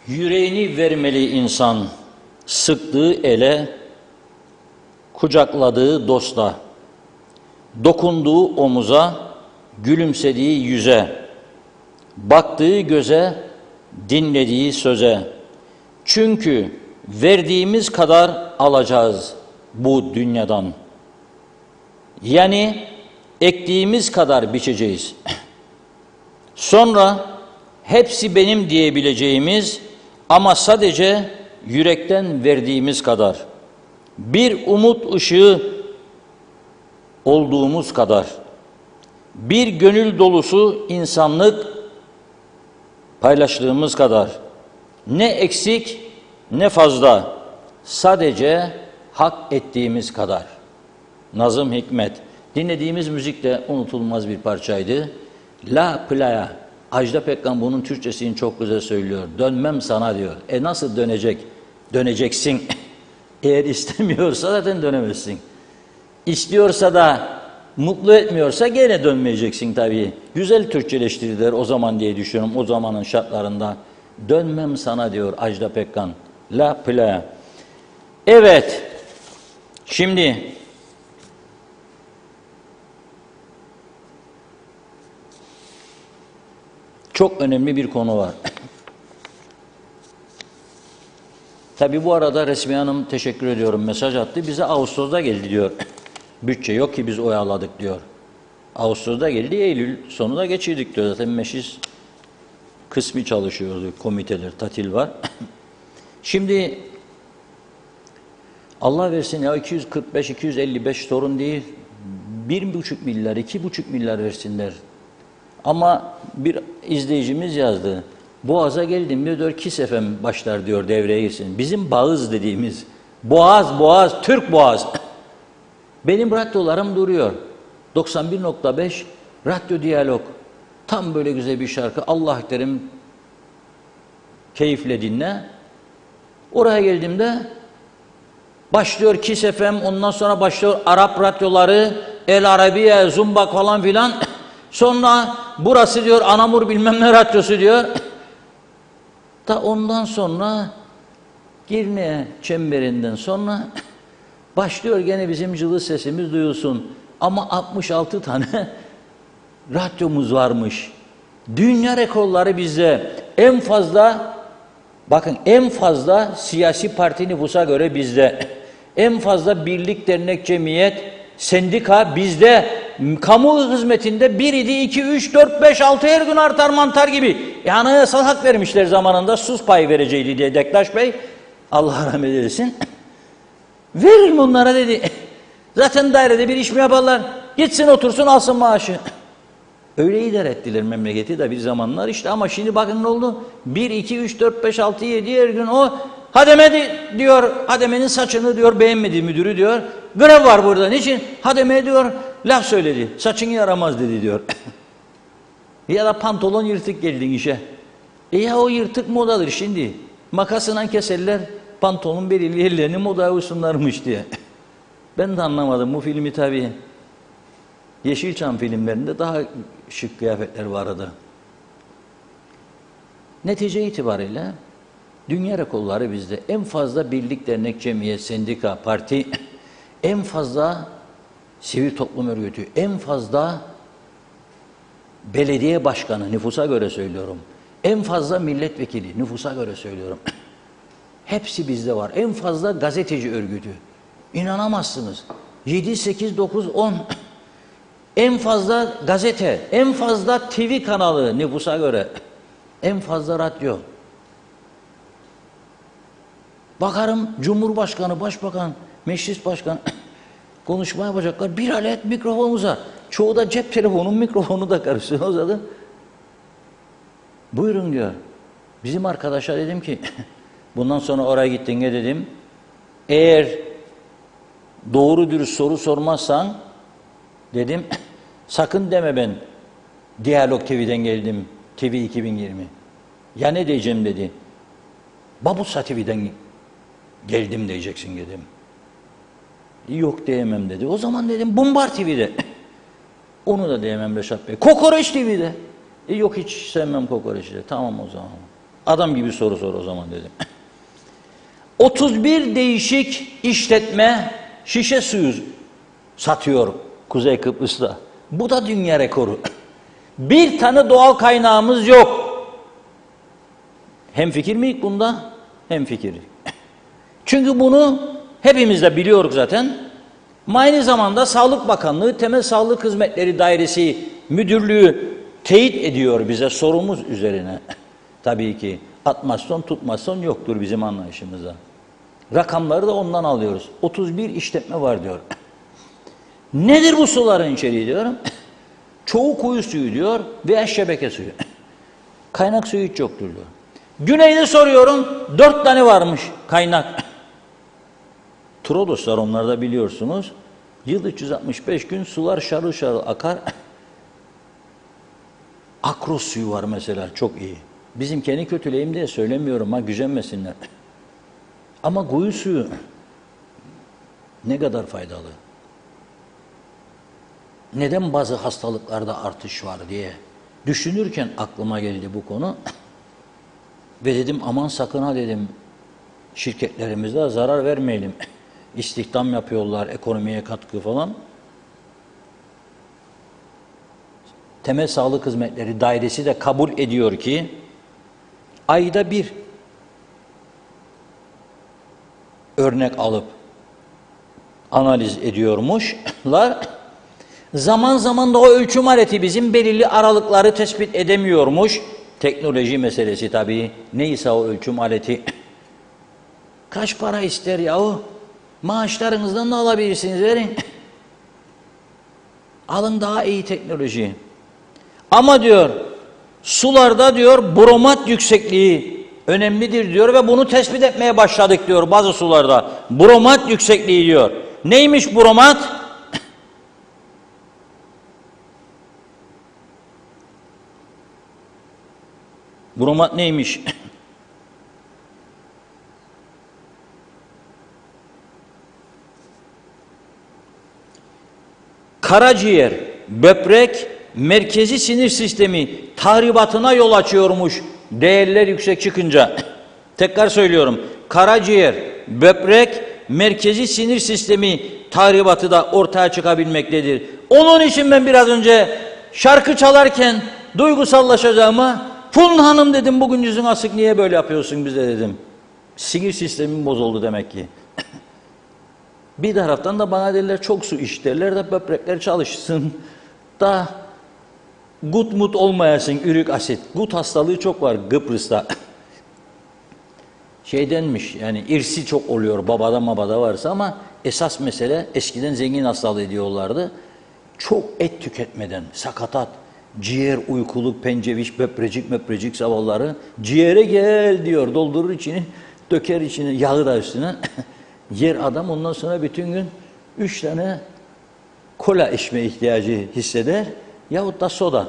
Yüreğini vermeli insan, sıktığı ele, kucakladığı dosta, dokunduğu omuza, gülümsediği yüze, baktığı göze, dinlediği söze. Çünkü verdiğimiz kadar alacağız bu dünyadan. Yani ektiğimiz kadar biçeceğiz. Sonra hepsi benim diyebileceğimiz ama sadece yürekten verdiğimiz kadar, bir umut ışığı olduğumuz kadar, bir gönül dolusu insanlık paylaştığımız kadar, ne eksik ne fazla, sadece hak ettiğimiz kadar. Nazım Hikmet. Dinlediğimiz müzik de unutulmaz bir parçaydı. La Playa. Ajda Pekkan bunun Türkçesini çok güzel söylüyor. Dönmem sana diyor. Nasıl dönecek? Döneceksin. Eğer istemiyorsa zaten dönemezsin. İstiyorsa da mutlu etmiyorsa gene dönmeyeceksin tabii. Güzel Türkçeleştirdiler o zaman diye düşünüyorum. O zamanın şartlarında. Dönmem sana diyor Ajda Pekkan. La Playa. Evet. Şimdi çok önemli bir konu var. Tabii bu arada Resmiye Hanım teşekkür ediyorum mesaj attı. Bize Ağustos'ta geldi diyor. Bütçe yok ki biz oyaladık diyor. Ağustos'ta geldi, Eylül sonu da geçirdik diyor. Zaten meclis kısmi çalışıyordu, komiteler, tatil var. Şimdi Allah versin ya 245-255 sorun değil. 1,5 milyar, 2,5 milyar versinler. Ama bir izleyicimiz yazdı. Boğaz'a geldim diyor, KİS FM başlar diyor, devreye girsin. Bizim Bağız dediğimiz, Boğaz, Türk Boğaz. Benim radyolarım duruyor. 91.5 Radyo Diyalog. Tam böyle güzel bir şarkı. Allah derim, keyifle dinle. Oraya geldiğimde başlıyor KİS FM, ondan sonra başlıyor Arap radyoları, El Arabiye, Zumbak falan filan. Sonra burası diyor Anamur bilmem ne radyosu diyor. Da ondan sonra Girne çemberinden sonra başlıyor gene bizim cılız sesimiz duyulsun. Ama 66 tane radyomuz varmış. Dünya rekorları bizde. En fazla, bakın en fazla siyasi parti nüfusa göre bizde. En fazla birlik, dernek, cemiyet, sendika bizde. Kamu hizmetinde 1 idi, 2, 3, 4, 5, 6 her gün artar mantar gibi. Anayasal hak vermişler zamanında, sus payı vereceğiydi diye Dektaş Bey. Allah rahmet eylesin. Verir mi onlara dedi. Zaten dairede bir iş mi yaparlar? Gitsin otursun alsın maaşı. Öyle idare ettiler memleketi de bir zamanlar işte, ama şimdi bakın ne oldu? 1, 2, 3, 4, 5, 6, 7 her gün o hademe diyor, hademenin saçını diyor beğenmedi müdürü diyor. Grev var burada. Niçin? Hademe diyor laf söyledi. Saçın yaramaz dedi diyor. Ya da pantolon yırtık geldin işe. Ya o yırtık modadır şimdi. Makasından keserler pantolonun belirli yerlerini modaya uysunlarmış diye. Ben de anlamadım bu filmi tabii. Yeşilçam filmlerinde daha şık kıyafetler var arada. Netice itibariyle dünya rekorları bizde. En fazla birlik, dernek, cemiyet, sendika, parti, en fazla sivil toplum örgütü, en fazla belediye başkanı, nüfusa göre söylüyorum. En fazla milletvekili, nüfusa göre söylüyorum. Hepsi bizde var. En fazla gazeteci örgütü. İnanamazsınız. 7, 8, 9, 10. En fazla gazete, en fazla TV kanalı nüfusa göre. En fazla radyo. Bakarım Cumhurbaşkanı, Başbakan, Meclis Başkanı konuşma yapacaklar. Bir alet mikrofonumuza. Çoğu da cep telefonun mikrofonu da karışıyor. O zaman buyurun diyor. Bizim arkadaşa dedim ki bundan sonra oraya gittiğinde dedim eğer doğru dürüst soru sormazsan dedim sakın deme ben Diyalog TV'den geldim. TV 2020. Ya ne diyeceğim dedi. Babusa TV'den geldim diyeceksin dedim. Yok diyemem dedi. O zaman dedim Bumbar TV'de. Onu da diyemem Reşat Bey. Kokoreç TV'de. Yok hiç sevmem kokoreçi de. Tamam o zaman. Adam gibi soru sor o zaman dedim. 31 değişik işletme şişe suyu satıyor Kuzey Kıbrıs'ta. Bu da dünya rekoru. Bir tane doğal kaynağımız yok. Hemfikir miyiz bunda? Hemfikir. Çünkü bunu hepimiz de biliyoruz zaten. Aynı zamanda Sağlık Bakanlığı Temel Sağlık Hizmetleri Dairesi Müdürlüğü teyit ediyor bize sorumuz üzerine. Tabii ki atmasyon tutmasyon yoktur bizim anlayışımızda. Rakamları da ondan alıyoruz. 31 işletme var diyor. Nedir bu suların içeriği diyorum. Çoğu kuyu suyu diyor veya şebeke suyu. Kaynak suyu hiç yoktur diyor. Güneyde soruyorum 4 tane varmış kaynak. Trodoslar onlar da biliyorsunuz. Yıl 365 gün sular şarıl şarıl akar. Akros suyu var mesela çok iyi. Bizim kendi kötüleyim diye söylemiyorum ha gücenmesinler. Ama kuyu suyu ne kadar faydalı. Neden bazı hastalıklarda artış var diye düşünürken aklıma geldi bu konu. Ve dedim aman sakın ha dedim şirketlerimizde zarar vermeyelim. İstihdam yapıyorlar, ekonomiye katkı falan. Temel Sağlık Hizmetleri Dairesi de kabul ediyor ki ayda bir örnek alıp analiz ediyormuşlar. Zaman zaman da o ölçüm aleti bizim belirli aralıkları tespit edemiyormuş. Teknoloji meselesi tabii. Neyse o ölçüm aleti. Kaç para ister yahu? Maaşlarınızdan da alabilirsiniz verin. Alın daha iyi teknoloji. Ama diyor sularda diyor bromat yüksekliği önemlidir diyor ve bunu tespit etmeye başladık diyor bazı sularda. Bromat yüksekliği diyor. Neymiş bromat? Bromat neymiş? Karaciğer, böbrek, merkezi sinir sistemi tahribatına yol açıyormuş değerler yüksek çıkınca. Tekrar söylüyorum. Karaciğer, böbrek, merkezi sinir sistemi tahribatı da ortaya çıkabilmektedir. Onun için ben biraz önce şarkı çalarken duygusallaşacağıma Funda Hanım dedim bugün yüzün asık niye böyle yapıyorsun bize dedim. Sinir sistemim bozuldu demek ki. Bir taraftan da bana derler çok su iç derler de böbrekler çalışsın da gut mut olmayasın ürik asit. Gut hastalığı çok var Kıbrıs'ta. Şeydenmiş yani irsi çok oluyor babada mabada varsa ama esas mesele eskiden zengin hastalığı diyorlardı. Çok et tüketmeden sakatat, ciğer, uykuluk, penceviş, böbrecik zavalları ciğere gel diyor doldurur içini döker içine yağı da üstüne. Yer adam ondan sonra bütün gün 3 tane kola içme ihtiyacı hisseder yahut da soda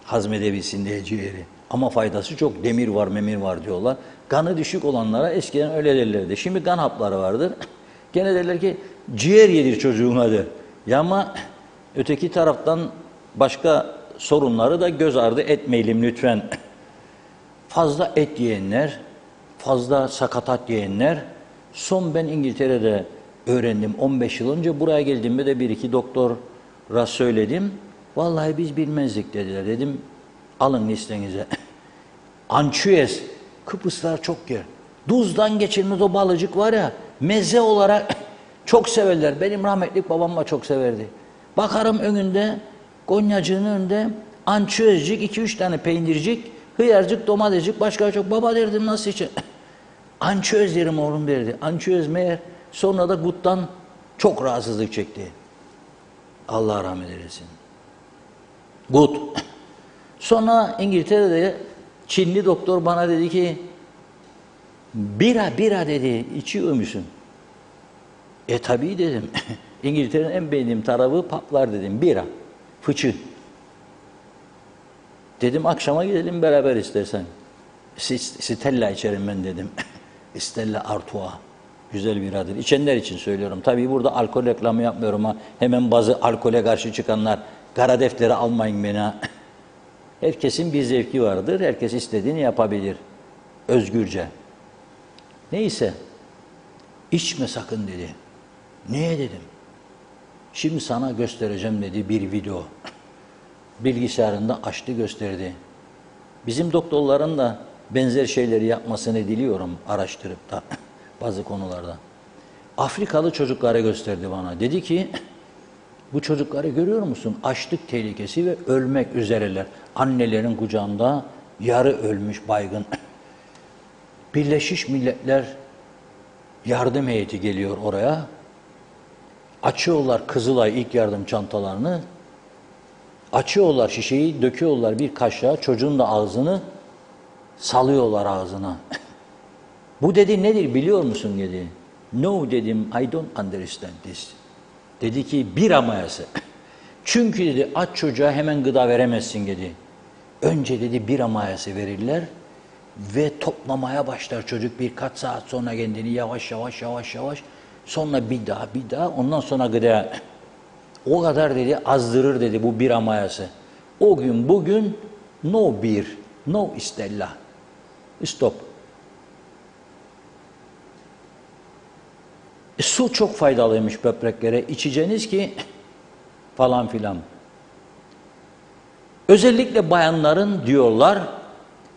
hazmedebilsin diye ciğeri. Ama faydası çok demir var memir var diyorlar. Kanı düşük olanlara eskiden öyle derlerdi. Şimdi kan hapları vardır. Gene derler ki ciğer yedir çocuğun hadi. Ya ama öteki taraftan başka sorunları da göz ardı etmeyelim lütfen. fazla et yiyenler, fazla sakatat yiyenler. Son ben İngiltere'de öğrendim 15 yıl önce. Buraya geldiğimde de bir iki doktora söyledim. Vallahi biz bilmezdik dediler. Dedim alın listenize. Ançüez, Kıbrıslar çok yer. Duzdan geçilmez o balıcık var ya, meze olarak çok severler. Benim rahmetli babam da çok severdi. Bakarım önünde, Konyacığın önünde ançüezcik, 2-3 tane peynircik, hıyarcık, domatescik, başka çok. Baba derdim nasıl için? Ançüez derim oğlum derdi. Ançüez meğer sonra da guttan çok rahatsızlık çekti. Allah rahmet eylesin. Gut. Sonra İngiltere'de Çinli doktor bana dedi ki bira dedi, içiyor musun? Tabii dedim. İngiltere'nin en beğendiğim tarafı paplar dedim. Bira, fıçı. Dedim akşama gidelim beraber istersen. Stella içerim ben dedim. Stella Artois. Güzel biradır. İçenler için söylüyorum. Tabii burada alkol reklamı yapmıyorum ama hemen bazı alkole karşı çıkanlar kara defteri almayın beni. Herkesin bir zevki vardır. Herkes istediğini yapabilir. Özgürce. Neyse. İçme sakın dedi. Niye dedim. Şimdi sana göstereceğim dedi bir video. Bilgisayarında açtı gösterdi. Bizim doktorların da benzer şeyleri yapmasını diliyorum araştırıp da bazı konularda. Afrikalı çocukları gösterdi bana. Dedi ki bu çocukları görüyor musun? Açlık tehlikesi ve ölmek üzereler. Annelerin kucağında yarı ölmüş baygın. Birleşmiş Milletler yardım heyeti geliyor oraya. Açıyorlar Kızılay ilk yardım çantalarını. Açıyorlar şişeyi, döküyorlar bir kaşığa, çocuğun da ağzını salıyorlar ağzına. Bu dedi nedir biliyor musun dedi. No dedim, I don't understand this. Dedi ki bira mayası. Çünkü dedi aç çocuğa hemen gıda veremezsin dedi. Önce dedi bira mayası verirler ve toplamaya başlar çocuk birkaç saat sonra kendini yavaş yavaş. Sonra bir daha ondan sonra gıda. O kadar dedi azdırır dedi bu bira mayası. O gün bugün no beer, no Stella. Stop. Su çok faydalıymış böbreklere. İçeceğiniz ki falan filan. Özellikle bayanların diyorlar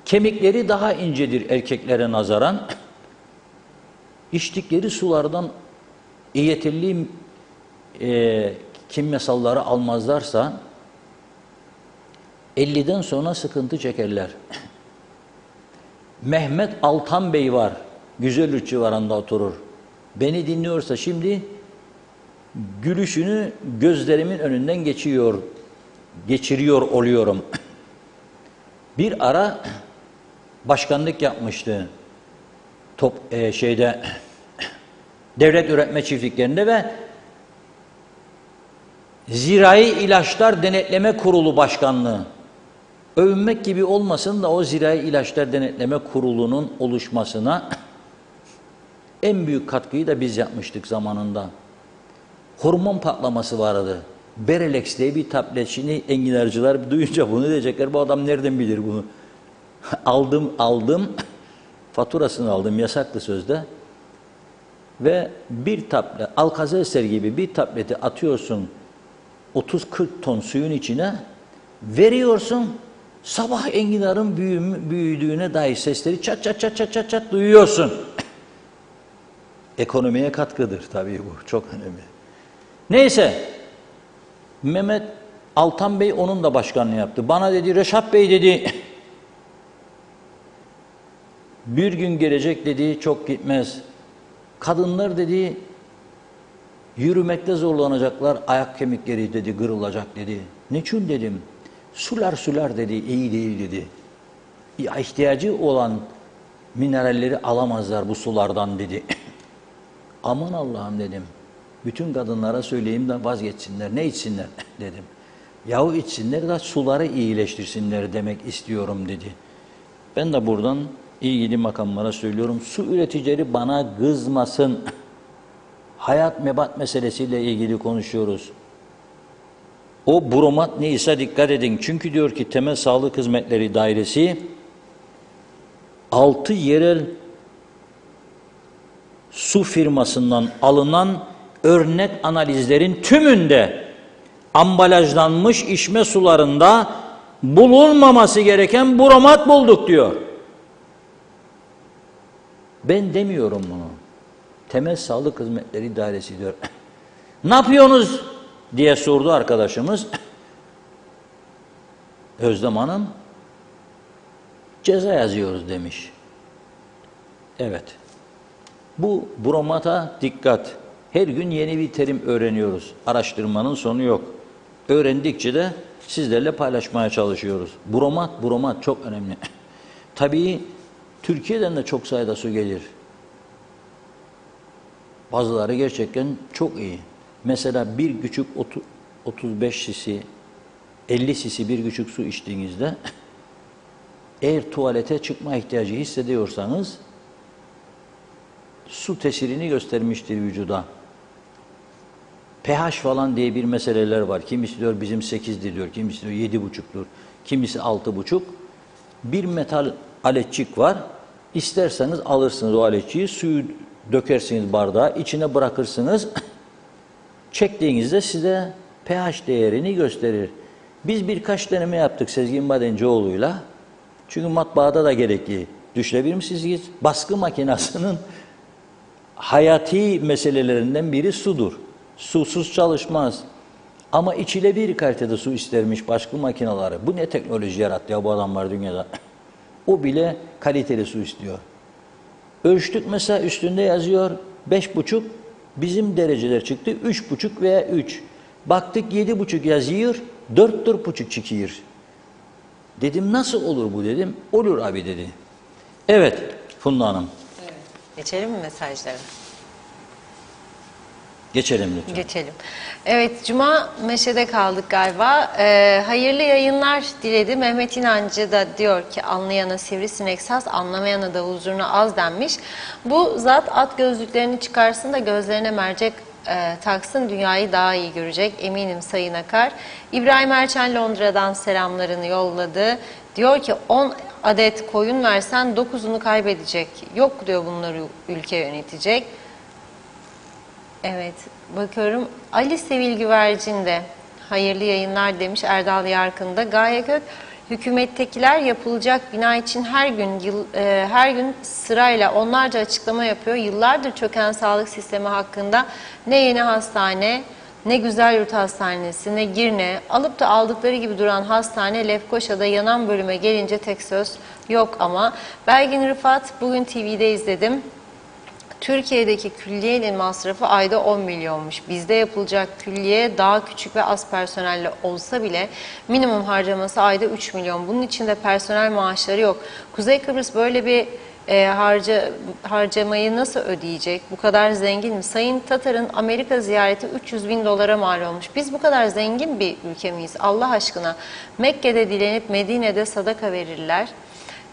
kemikleri daha incedir erkeklere nazaran. İçtikleri sulardan İyetelli kimyasalları almazlarsa 50'den sonra sıkıntı çekerler. Mehmet Altan Bey var. Güzelüç civarında oturur. Beni dinliyorsa şimdi gülüşünü gözlerimin önünden geçiriyor oluyorum. Bir ara başkanlık yapmıştı. Devlet üretme çiftliklerinde ve Zirai İlaçlar Denetleme Kurulu Başkanlığı. Övünmek gibi olmasın da o Zirai İlaçlar Denetleme Kurulu'nun oluşmasına en büyük katkıyı da biz yapmıştık zamanında. Hormon patlaması vardı. Berelex diye bir tablet. Şimdi enginarcılar duyunca bunu diyecekler. Bu adam nereden bilir bunu? Aldım. Faturasını aldım yasaklı sözde. Ve bir tablet, Alka-Seltzer gibi bir tableti atıyorsun 30-40 ton suyun içine, veriyorsun, sabah enginarın büyüdüğüne dair sesleri çat duyuyorsun. Ekonomiye katkıdır tabii bu, çok önemli. Neyse, Mehmet Altan Bey onun da başkanlığı yaptı. Bana dedi, Reşat Bey dedi, bir gün gelecek dedi, çok gitmez. Kadınlar dedi, yürümekte zorlanacaklar, ayak kemikleri dedi, kırılacak dedi. Niçin dedim, sular dedi, iyi değil dedi. İhtiyacı olan mineralleri alamazlar bu sulardan dedi. Aman Allah'ım dedim, bütün kadınlara söyleyeyim de vazgeçsinler, ne içsinler dedim. Yahu içsinler de suları iyileştirsinler demek istiyorum dedi. Ben de buradan ilgili makamlara söylüyorum, su üreticileri bana kızmasın. Hayat mebat meselesiyle ilgili konuşuyoruz. O bromat neyse dikkat edin. Çünkü diyor ki Temel Sağlık Hizmetleri Dairesi 6 yerel su firmasından alınan örnek analizlerin tümünde ambalajlanmış içme sularında bulunmaması gereken bromat bulduk diyor. Ben demiyorum bunu. Temel Sağlık Hizmetleri İdaresi diyor. Ne yapıyorsunuz diye sordu arkadaşımız. Özlem Hanım, ceza yazıyoruz demiş. Evet. Bu bromata dikkat. Her gün yeni bir terim öğreniyoruz. Araştırmanın sonu yok. Öğrendikçe de sizlerle paylaşmaya çalışıyoruz. Bromat çok önemli. Tabii Türkiye'den de çok sayıda su gelir. Bazıları gerçekten çok iyi. Mesela bir küçük 35 sisi, 50 sisi bir küçük su içtiğinizde eğer tuvalete çıkma ihtiyacı hissediyorsanız su tesirini göstermiştir vücuda. pH falan diye bir meseleler var. Kimisi diyor bizim 8'dir diyor, kimisi diyor 7,5'tur, kimisi 6,5. Bir metal aletçik var. İsterseniz alırsınız o aletçiyi, suyu dökersiniz bardağa, içine bırakırsınız. Çektiğinizde size pH değerini gösterir. Biz birkaç deneme yaptık Sezgin Madencioğlu'yla. Çünkü matbaada da gerekli. Düşünebilir misiniz? Baskı makinasının hayati meselelerinden biri sudur. Susuz çalışmaz. Ama içilebilir kalitede su istermiş baskı makineleri. Bu ne teknoloji yarattı ya bu adamlar dünyada. O bile kaliteli su istiyor. Ölçtük mesela üstünde yazıyor 5,5. Bizim dereceler çıktı 3,5 veya 3. Baktık 7,5 yazıyor 4,5 çıkıyor. Dedim nasıl olur bu dedim. Olur abi dedi. Evet Funda Hanım. Evet. Geçelim mi mesajlara? Geçelim lütfen. Geçelim. Evet, Cuma Meşe'de kaldık galiba. Hayırlı yayınlar diledi. Mehmet İnancı da diyor ki anlayana sivrisinek saz, anlamayana da huzuruna az denmiş. Bu zat at gözlüklerini çıkarsın da gözlerine mercek taksın, dünyayı daha iyi görecek. Eminim Sayın Akar. İbrahim Erçen Londra'dan selamlarını yolladı. Diyor ki 10 adet koyun versen 9'unu kaybedecek. Yok diyor bunları ülke yönetecek. Evet, bakıyorum. Ali Sevil Güvercin de hayırlı yayınlar demiş Erdal Yarkın'da. Gaye Kök, hükümettekiler yapılacak bina için her gün sırayla onlarca açıklama yapıyor. Yıllardır çöken sağlık sistemi hakkında ne yeni hastane, ne Güzelyurt Hastanesi, ne Girne, alıp da aldıkları gibi duran hastane Lefkoşa'da yanan bölüme gelince tek söz yok ama. Belgin Rıfat, bugün TV'de izledim. Türkiye'deki külliyenin masrafı ayda 10 milyonmuş. Bizde yapılacak külliye daha küçük ve az personelle olsa bile minimum harcaması ayda 3 milyon. Bunun içinde personel maaşları yok. Kuzey Kıbrıs böyle bir harcamayı nasıl ödeyecek? Bu kadar zengin mi? Sayın Tatar'ın Amerika ziyareti 300 bin dolara mal olmuş. Biz bu kadar zengin bir ülke miyiz? Allah aşkına Mekke'de dilenip Medine'de sadaka verirler.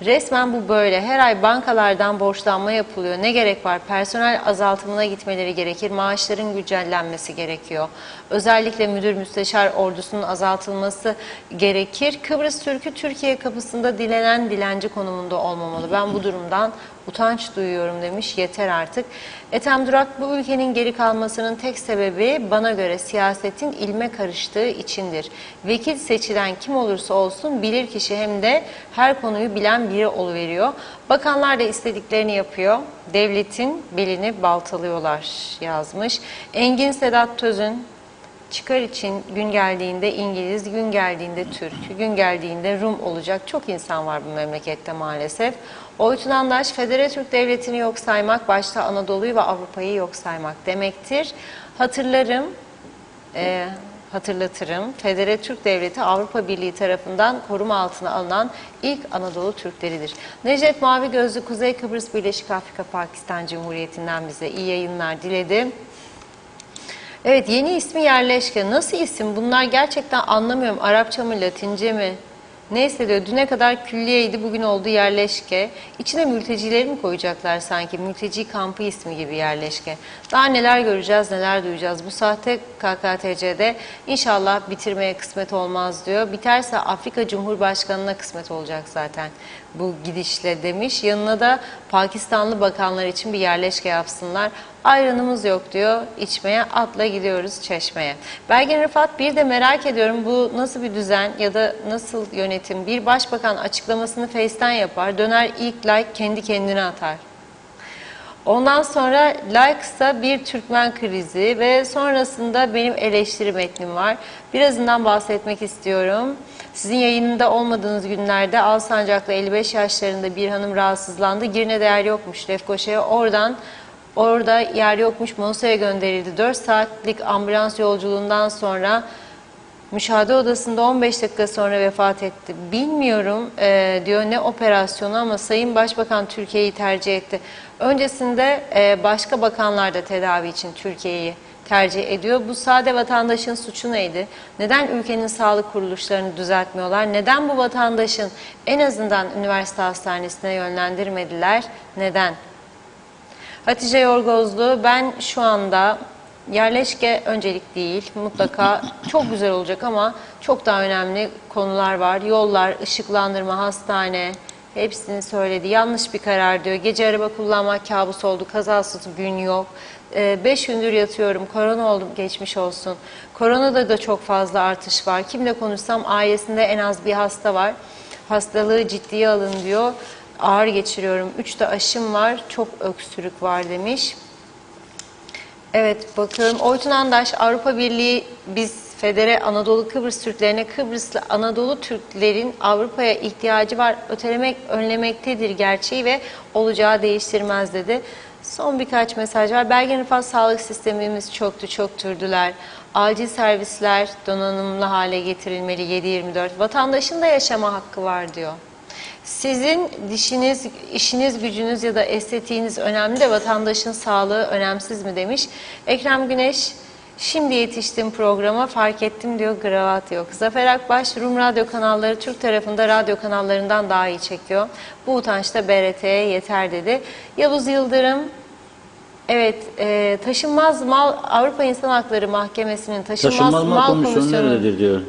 Resmen bu böyle. Her ay bankalardan borçlanma yapılıyor. Ne gerek var? Personel azaltımına gitmeleri gerekir. Maaşların güncellenmesi gerekiyor. Özellikle müdür müsteşar ordusunun azaltılması gerekir. Kıbrıs Türk'ü Türkiye kapısında dilenen dilenci konumunda olmamalı. Ben bu durumdan utanç duyuyorum demiş. Yeter artık. Ethem Durak, bu ülkenin geri kalmasının tek sebebi bana göre siyasetin ilme karıştığı içindir. Vekil seçilen kim olursa olsun bilir kişi hem de her konuyu bilen biri oluveriyor. Bakanlar da istediklerini yapıyor. Devletin belini baltalıyorlar yazmış. Engin Sedat Tözün, çıkar için gün geldiğinde İngiliz, gün geldiğinde Türk, gün geldiğinde Rum olacak çok insan var bu memlekette maalesef. Oytun Andaş, Federe Türk Devleti'ni yok saymak, başta Anadolu'yu ve Avrupa'yı yok saymak demektir. Hatırlatırım, Federe Türk Devleti Avrupa Birliği tarafından koruma altına alınan ilk Anadolu Türkleridir. Necdet Mavi Gözlü, Kuzey Kıbrıs Birleşik Afrika Pakistan Cumhuriyeti'nden bize iyi yayınlar diledi. Evet, yeni ismi yerleşke. Nasıl isim? Bunlar gerçekten anlamıyorum. Arapça mı, Latince mi? Neyse diyor, düne kadar külliyeydi, bugün oldu yerleşke. İçine mültecileri mi koyacaklar sanki? Mülteci kampı ismi gibi yerleşke. Daha neler göreceğiz, neler duyacağız. Bu sahte KKTC'de inşallah bitirmeye kısmet olmaz diyor. Biterse Afrika Cumhurbaşkanı'na kısmet olacak zaten. bu gidişle demiş. Yanına da Pakistanlı bakanlar için bir yerleşke yapsınlar. Ayranımız yok diyor. İçmeye atla gidiyoruz Çeşme'ye. Belgin Rıfat, bir de merak ediyorum, bu nasıl bir düzen ya da nasıl yönetim? Bir başbakan açıklamasını Face'ten yapar. Döner ilk like kendi kendine atar. Ondan sonra Likes'ta bir Türkmen krizi ve sonrasında benim eleştiri metnim var. Birazından bahsetmek istiyorum. Sizin yayınında olmadığınız günlerde Alsancak'ta 55 yaşlarında bir hanım rahatsızlandı. Girne'de yer yokmuş Lefkoşa'ya. Orada yer yokmuş, Mosa'ya gönderildi. 4 saatlik ambulans yolculuğundan sonra müşahede odasında 15 dakika sonra vefat etti. Bilmiyorum diyor ne operasyonu, ama Sayın Başbakan Türkiye'yi tercih etti. Öncesinde başka bakanlar da tedavi için Türkiye'yi tercih ediyor. Bu sade vatandaşın suçu neydi? Neden ülkenin sağlık kuruluşlarını düzeltmiyorlar? Neden bu vatandaşın en azından üniversite hastanesine yönlendirmediler? Neden? Hatice Yorgozlu, ben şu anda yerleşke öncelik değil, mutlaka çok güzel olacak ama çok daha önemli konular var. Yollar, ışıklandırma, hastane, hepsini söyledi. Yanlış bir karar diyor. Gece araba kullanmak kabus oldu, kazasız gün yok. 5 gündür yatıyorum, korona oldum, geçmiş olsun. Koronada da çok fazla artış var. Kimle konuşsam ailesinde en az bir hasta var. Hastalığı ciddiye alın diyor. Ağır geçiriyorum. 3 de aşım var. Çok öksürük var demiş. Evet, bakıyorum. Oytun Andaş, Avrupa Birliği biz Federe Anadolu Kıbrıs Türklerine Kıbrıslı Anadolu Türklerin Avrupa'ya ihtiyacı var. Ötelemek, önlemektedir gerçeği ve olacağı değiştirmez dedi. Son birkaç mesaj var. Belgin Rıfat, sağlık sistemimiz çoktu, çöktürdüler. Acil servisler donanımlı hale getirilmeli 7/24. Vatandaşın da yaşama hakkı var diyor. Sizin dişiniz, işiniz, gücünüz ya da estetiğiniz önemli de vatandaşın sağlığı önemsiz mi demiş. Ekrem Güneş, şimdi yetiştim programa, fark ettim diyor, kravat yok. Zafer Akbaş, Rum radyo kanalları Türk tarafında radyo kanallarından daha iyi çekiyor. Bu utanç da BRT'ye yeter dedi. Yavuz Yıldırım, evet, taşınmaz mal, Avrupa İnsan Hakları Mahkemesi'nin taşınmaz mal komisyonu nerededir diyor.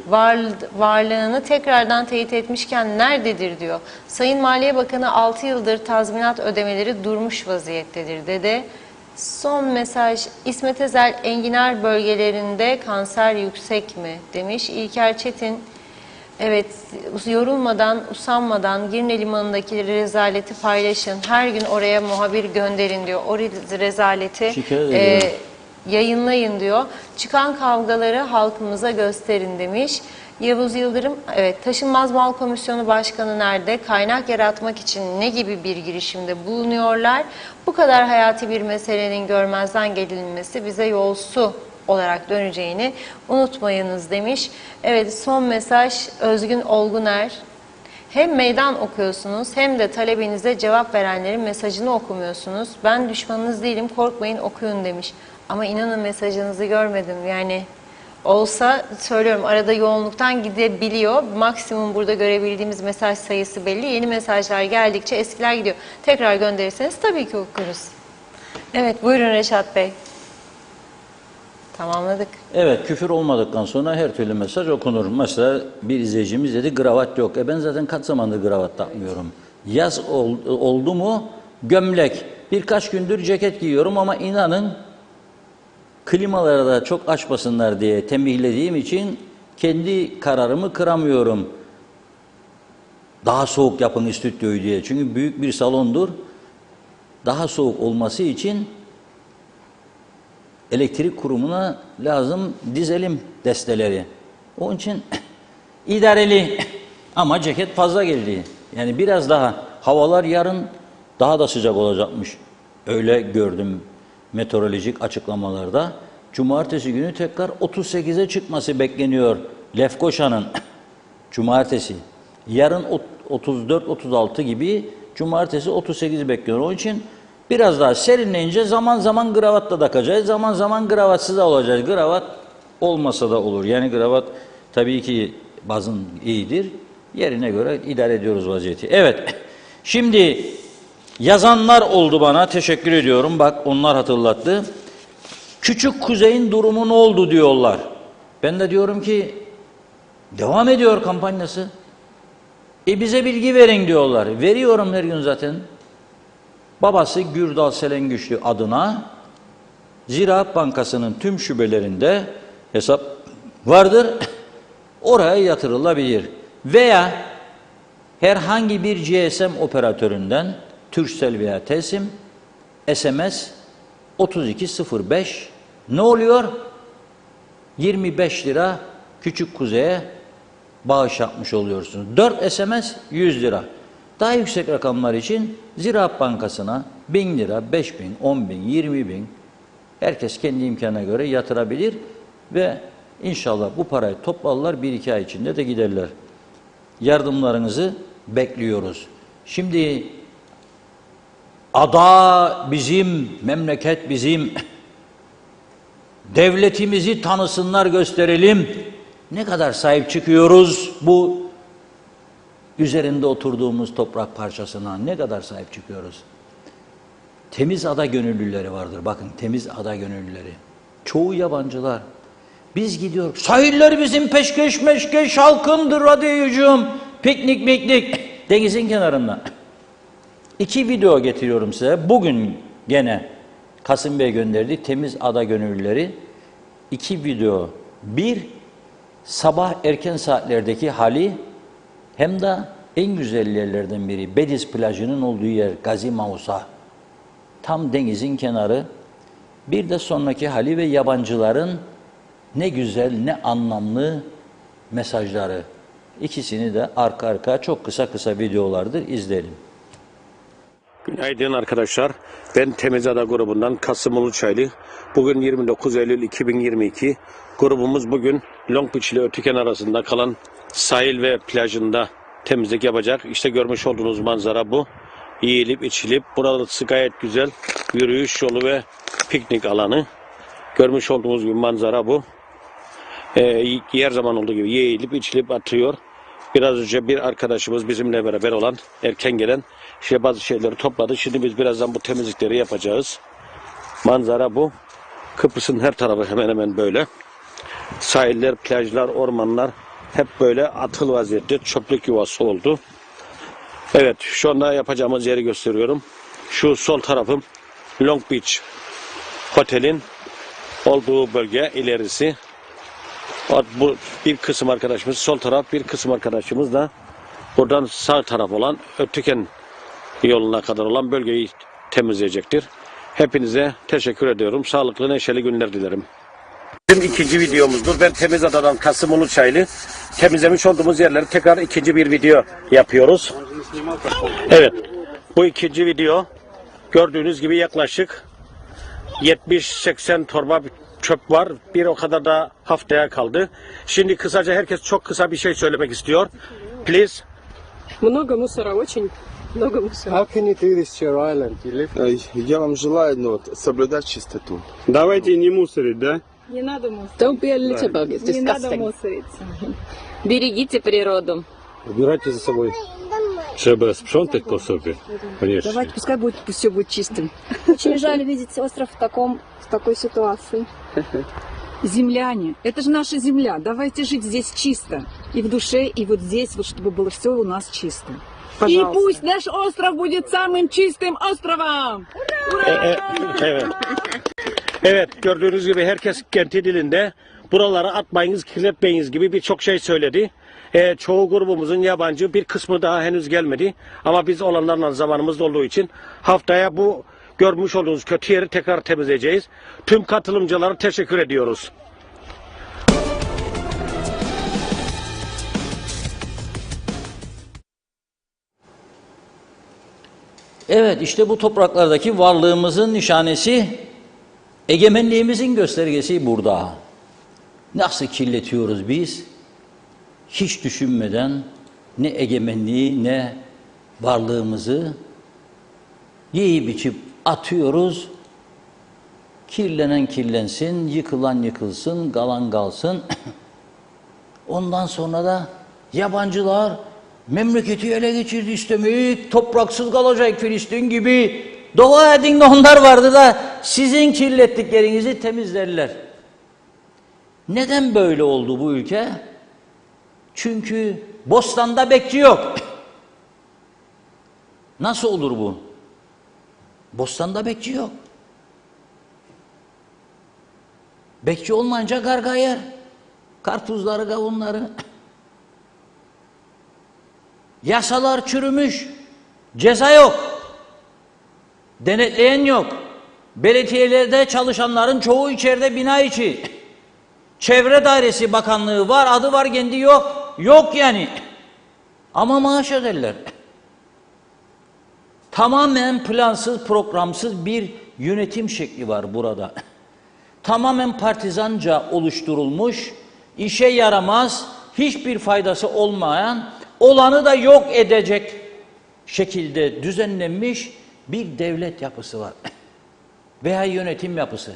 Varlığını tekrardan teyit etmişken nerededir diyor. Sayın Maliye Bakanı 6 yıldır tazminat ödemeleri durmuş vaziyettedir dedi. Son mesaj, İsmet Ezel, enginar bölgelerinde kanser yüksek mi demiş. İlker Çetin, evet, yorulmadan, usanmadan Girne Limanı'ndaki rezaleti paylaşın. Her gün oraya muhabir gönderin diyor. O rezaleti yayınlayın diyor. Çıkan kavgaları halkımıza gösterin demiş. Yavuz Yıldırım, evet, Taşınmaz Mal Komisyonu Başkanı nerede? Kaynak yaratmak için ne gibi bir girişimde bulunuyorlar? Bu kadar hayati bir meselenin görmezden gelinmesi bize yolsu olarak döneceğini unutmayınız demiş. Evet, son mesaj Özgün Olguner. Hem meydan okuyorsunuz hem de talebinize cevap verenlerin mesajını okumuyorsunuz. Ben düşmanınız değilim, korkmayın, okuyun demiş. Ama inanın mesajınızı görmedim. Yani olsa söylüyorum, arada yoğunluktan gidebiliyor. Maksimum burada görebildiğimiz mesaj sayısı belli. Yeni mesajlar geldikçe eskiler gidiyor. Tekrar gönderirseniz tabii ki okuruz. Evet, buyurun Reşat Bey. Tamamladık. Evet, küfür olmadıktan sonra her türlü mesaj okunur. Mesela bir izleyicimiz dedi kravat yok. Ben zaten kaç zamandır kravat takmıyorum. Yaz oldu mu gömlek. Birkaç gündür ceket giyiyorum ama inanın klimaları da çok açmasınlar diye tembihlediğim için kendi kararımı kıramıyorum. Daha soğuk yapın stüdyoyu diye. Çünkü büyük bir salondur. Daha soğuk olması için elektrik kurumuna lazım dizelim desteleri. Onun için idareli ama ceket fazla geldi. Yani biraz daha havalar yarın daha da sıcak olacakmış. Öyle gördüm meteorolojik açıklamalarda. Cumartesi günü tekrar 38'e çıkması bekleniyor Lefkoşa'nın. Cumartesi. Yarın 34-36 gibi, cumartesi 38 bekliyor. Onun için biraz daha serinleyince zaman zaman kravatla takacağız. Zaman zaman kravatsız da olacağız. Kravat olmasa da olur. Yani kravat tabii ki bazın iyidir. Yerine göre idare ediyoruz vaziyeti. Evet. Şimdi yazanlar oldu bana. Teşekkür ediyorum. Bak onlar hatırlattı. Küçük Kuzey'in durumu ne oldu diyorlar. Ben de diyorum ki devam ediyor kampanyası. Bize bilgi verin diyorlar. Veriyorum her gün zaten. Babası Gürdal Selengüçlü adına Ziraat Bankası'nın tüm şubelerinde hesap vardır. Oraya yatırılabilir. Veya herhangi bir GSM operatöründen Turkcell veya Telsim SMS 3205 ne oluyor? 25 lira Küçük Kuzey'e bağış yapmış oluyorsunuz. 4 SMS 100 lira. Daha yüksek rakamlar için Ziraat Bankası'na 1000 lira, 5000, 10.000, 20.000 herkes kendi imkanına göre yatırabilir ve inşallah bu parayı toplarlar, 1-2 ay içinde de giderler. Yardımlarınızı bekliyoruz. Şimdi ada bizim, memleket bizim, devletimizi tanısınlar, gösterelim. Ne kadar sahip çıkıyoruz bu üzerinde oturduğumuz toprak parçasına, ne kadar sahip çıkıyoruz. Temiz ada gönüllüleri vardır. Bakın, temiz ada gönüllüleri. Çoğu yabancılar. Biz gidiyoruz. Sahiller bizim peşkeş meşkeş halkındır radyocum. Piknik miknik. Denizin kenarında. 2 video getiriyorum size. Bugün gene Kasım Bey gönderdi. Temiz ada gönüllüleri. 2 video. Bir, sabah erken saatlerdeki hali, hem de en güzel yerlerden biri Bediz plajının olduğu yer Gazi Mausa. Tam denizin kenarı. Bir de sonraki hali ve yabancıların ne güzel ne anlamlı mesajları. İkisini de arka arkaya çok kısa videolardır, izleyelim. Günaydın arkadaşlar. Ben Temiz Ada grubundan Kasım Uluçaylı. Bugün 29 Eylül 2022. Grubumuz bugün Long Beach ile Ötüken arasında kalan sahil ve plajında temizlik yapacak. İşte görmüş olduğunuz manzara bu. Yiyilip içilip, burası gayet güzel yürüyüş yolu ve piknik alanı. Görmüş olduğunuz gibi manzara bu. Her zaman olduğu gibi yiyilip içilip atıyor. Biraz önce bir arkadaşımız bizimle beraber olan, erken gelen bazı şeyleri topladı. Şimdi biz birazdan bu temizlikleri yapacağız. Manzara bu. Kıbrıs'ın her tarafı hemen hemen böyle. Sahiller, plajlar, ormanlar hep böyle atıl vaziyette, çöplük yuvası oldu. Evet, şu anda yapacağımız yeri gösteriyorum. Şu sol tarafım Long Beach Otel'in olduğu bölge, ilerisi. Bu bir kısım arkadaşımız sol taraf, bir kısım arkadaşımız da buradan sağ taraf olan Ötüken yoluna kadar olan bölgeyi temizleyecektir. Hepinize teşekkür ediyorum. Sağlıklı, neşeli günler dilerim. Bizim ikinci videomuzdur. Ben Temiz Ada'dan Kasım Uluçaylı. Temizlemiş olduğumuz yerleri tekrar ikinci bir video yapıyoruz. Evet, bu ikinci video gördüğünüz gibi yaklaşık 70-80 torba çöp var. Bir o kadar da haftaya kaldı. Şimdi kısaca herkes çok kısa bir şey söylemek istiyor. Please. Много мусора, очень много мусора. How can you do this to your island? You live... Я вам желаю соблюдать чистоту. Давайте не мусорить, да? Не надо мусорить. Don't be a little It's Не надо disgusting. мусорить. Берегите природу. Убирайте за собой. Чтобы sprzątać po sobie. Конечно. Давайте, пускай все будет чистым. Очень жаль видеть остров в такой ситуации. Земляне, это же наша земля. Давайте жить здесь чисто. И в душе, и вот здесь, вот чтобы было все у нас чисто. Пожалуйста. И пусть наш остров будет самым чистым островом! Evet. Evet, gördüğünüz gibi herkes kendi dilinde buralara atmayınız, kirletmeyiniz gibi birçok şey söyledi. Çoğu grubumuzun yabancı, bir kısmı daha henüz gelmedi. Ama biz olanlarla zamanımız olduğu için haftaya bu görmüş olduğunuz kötü yeri tekrar temizleyeceğiz. Tüm katılımcılara teşekkür ediyoruz. Evet, işte bu topraklardaki varlığımızın nişanesi, egemenliğimizin göstergesi burada. Nasıl kirletiyoruz biz? Hiç düşünmeden ne egemenliği ne varlığımızı yiyip içip atıyoruz. Kirlenen kirlensin, yıkılan yıkılsın, kalan kalsın. Ondan sonra da yabancılar memleketi ele geçirdi istemek, topraksız kalacak Filistin gibi. Dua edin de onlar vardı da sizin kirlettiklerinizi temizlerler. Neden böyle oldu bu ülke? Çünkü bostanda bekçi yok. Nasıl olur bu? Bostanda bekçi yok. Bekçi olmayınca karga yer. Karpuzları, kavunları. Yasalar çürümüş. Ceza yok. Denetleyen yok. Belediyelerde çalışanların çoğu içeride bina içi. Çevre Dairesi Bakanlığı var, adı var, kendi yok. Yok yani. Ama maaş öderler. Tamamen plansız, programsız bir yönetim şekli var burada. Tamamen partizanca oluşturulmuş, işe yaramaz, hiçbir faydası olmayan, olanı da yok edecek şekilde düzenlenmiş bir devlet yapısı var. Veya yönetim yapısı.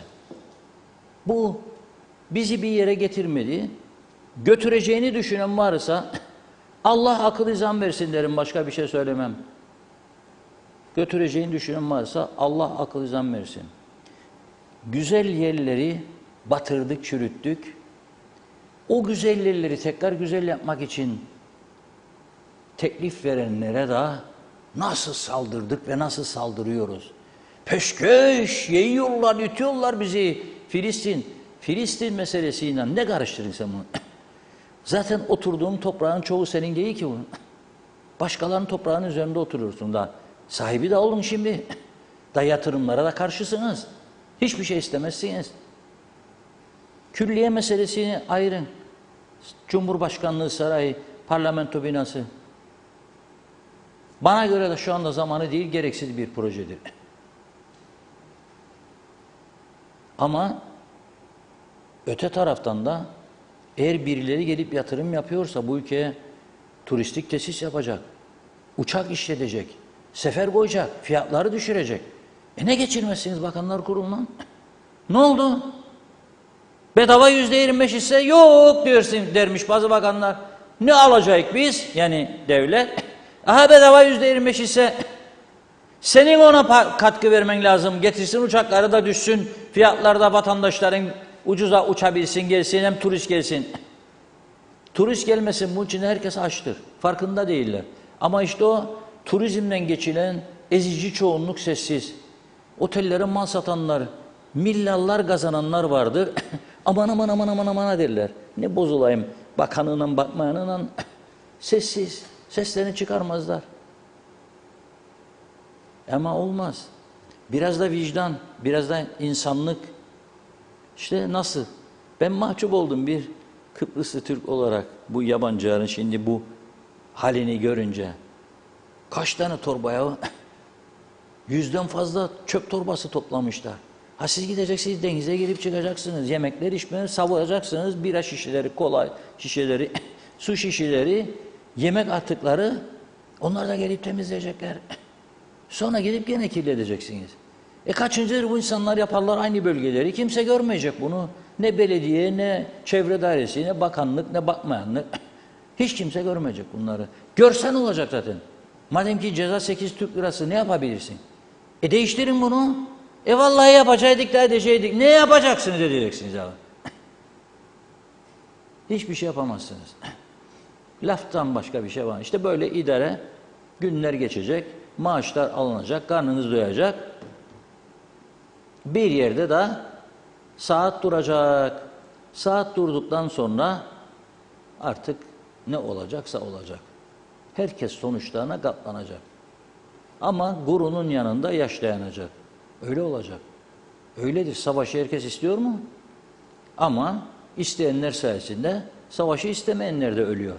Bu bizi bir yere getirmedi. Götüreceğini düşünen varsa Allah akıl izan versin derim, başka bir şey söylemem. Götüreceğini düşünen varsa Allah akıl izan versin. Güzel yerleri batırdık, çürüttük. O güzel yerleri tekrar güzel yapmak için teklif verenlere de nasıl saldırdık ve nasıl saldırıyoruz? Peşkeş, yiyorlar, yutuyorlar bizi. Filistin meselesiyle ne karıştırın sen bunu? Zaten oturduğun toprağın çoğu senin değil ki bu. Başkalarının toprağının üzerinde oturuyorsun da. Sahibi de olun şimdi. Da yatırımlara da karşısınız. Hiçbir şey istemezsiniz. Külliye meselesini ayırın. Cumhurbaşkanlığı sarayı, parlamento binası. Bana göre de şu anda zamanı değil, gereksiz bir projedir. Ama öte taraftan da eğer birileri gelip yatırım yapıyorsa bu ülkeye turistik tesis yapacak, uçak işletecek, sefer koyacak, fiyatları düşürecek. Ne geçirmezsiniz Bakanlar Kurulu'ndan? Ne oldu? Bedava %25 ise yok diyorsun dermiş bazı bakanlar. Ne alacak biz? Yani devlet. Aha bedava %25 ise senin ona katkı vermen lazım. Getirsin uçakları da düşsün. Fiyatlarda vatandaşların ucuza uçabilsin, gelsin, hem turist gelsin. Turist gelmesin, bunun için herkes açtır. Farkında değiller. Ama işte o turizmden geçilen ezici çoğunluk sessiz. Otellere mal satanlar, milyarlar kazananlar vardır. Aman aman aman aman aman derler. Ne bozulayım bakanıyla bakmayanıyla. Sessiz. Seslerini çıkarmazlar. Ama olmaz. Biraz da vicdan, biraz da insanlık. İşte nasıl? Ben mahcup oldum bir Kıbrıslı Türk olarak bu yabancıların şimdi bu halini görünce. Kaç tane torbaya 100'den fazla çöp torbası toplamışlar. Ha siz gideceksiniz, denize girip çıkacaksınız, yemekler içmeler savuracaksınız, bira şişeleri, kola şişeleri, su şişeleri, yemek atıkları, onlar da gelip temizleyecekler. Sonra gidip gene kirleteceksiniz. Kaçıncıdır bu insanlar yaparlar aynı bölgeleri, kimse görmeyecek bunu. Ne belediye, ne çevre dairesi, ne bakanlık, ne bakmayanlık. Hiç kimse görmeyecek bunları. Görsen olacak zaten. Madem ki ceza 8 Türk lirası, ne yapabilirsin? Değiştirin bunu. Vallahi yapacaktık da edecektik. Ne yapacaksınız diyeceksiniz abi. Hiçbir şey yapamazsınız. Laftan başka bir şey var. İşte böyle idare, günler geçecek, maaşlar alınacak, karnınız doyacak. Bir yerde de saat duracak. Saat durduktan sonra artık ne olacaksa olacak. Herkes sonuçlarına katlanacak. Ama gururun yanında yaş dayanacak. Öyle olacak. Öyledir. Savaşı herkes istiyor mu? Ama isteyenler sayesinde savaşı istemeyenler de ölüyor.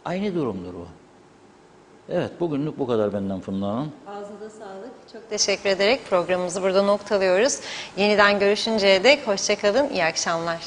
Aynı durumdur bu. Evet, bugünlük bu kadar benden Funda Hanım. Ağzınıza sağlık. Çok teşekkür ederek programımızı burada noktalıyoruz. Yeniden görüşünceye dek hoşça kalın. İyi akşamlar.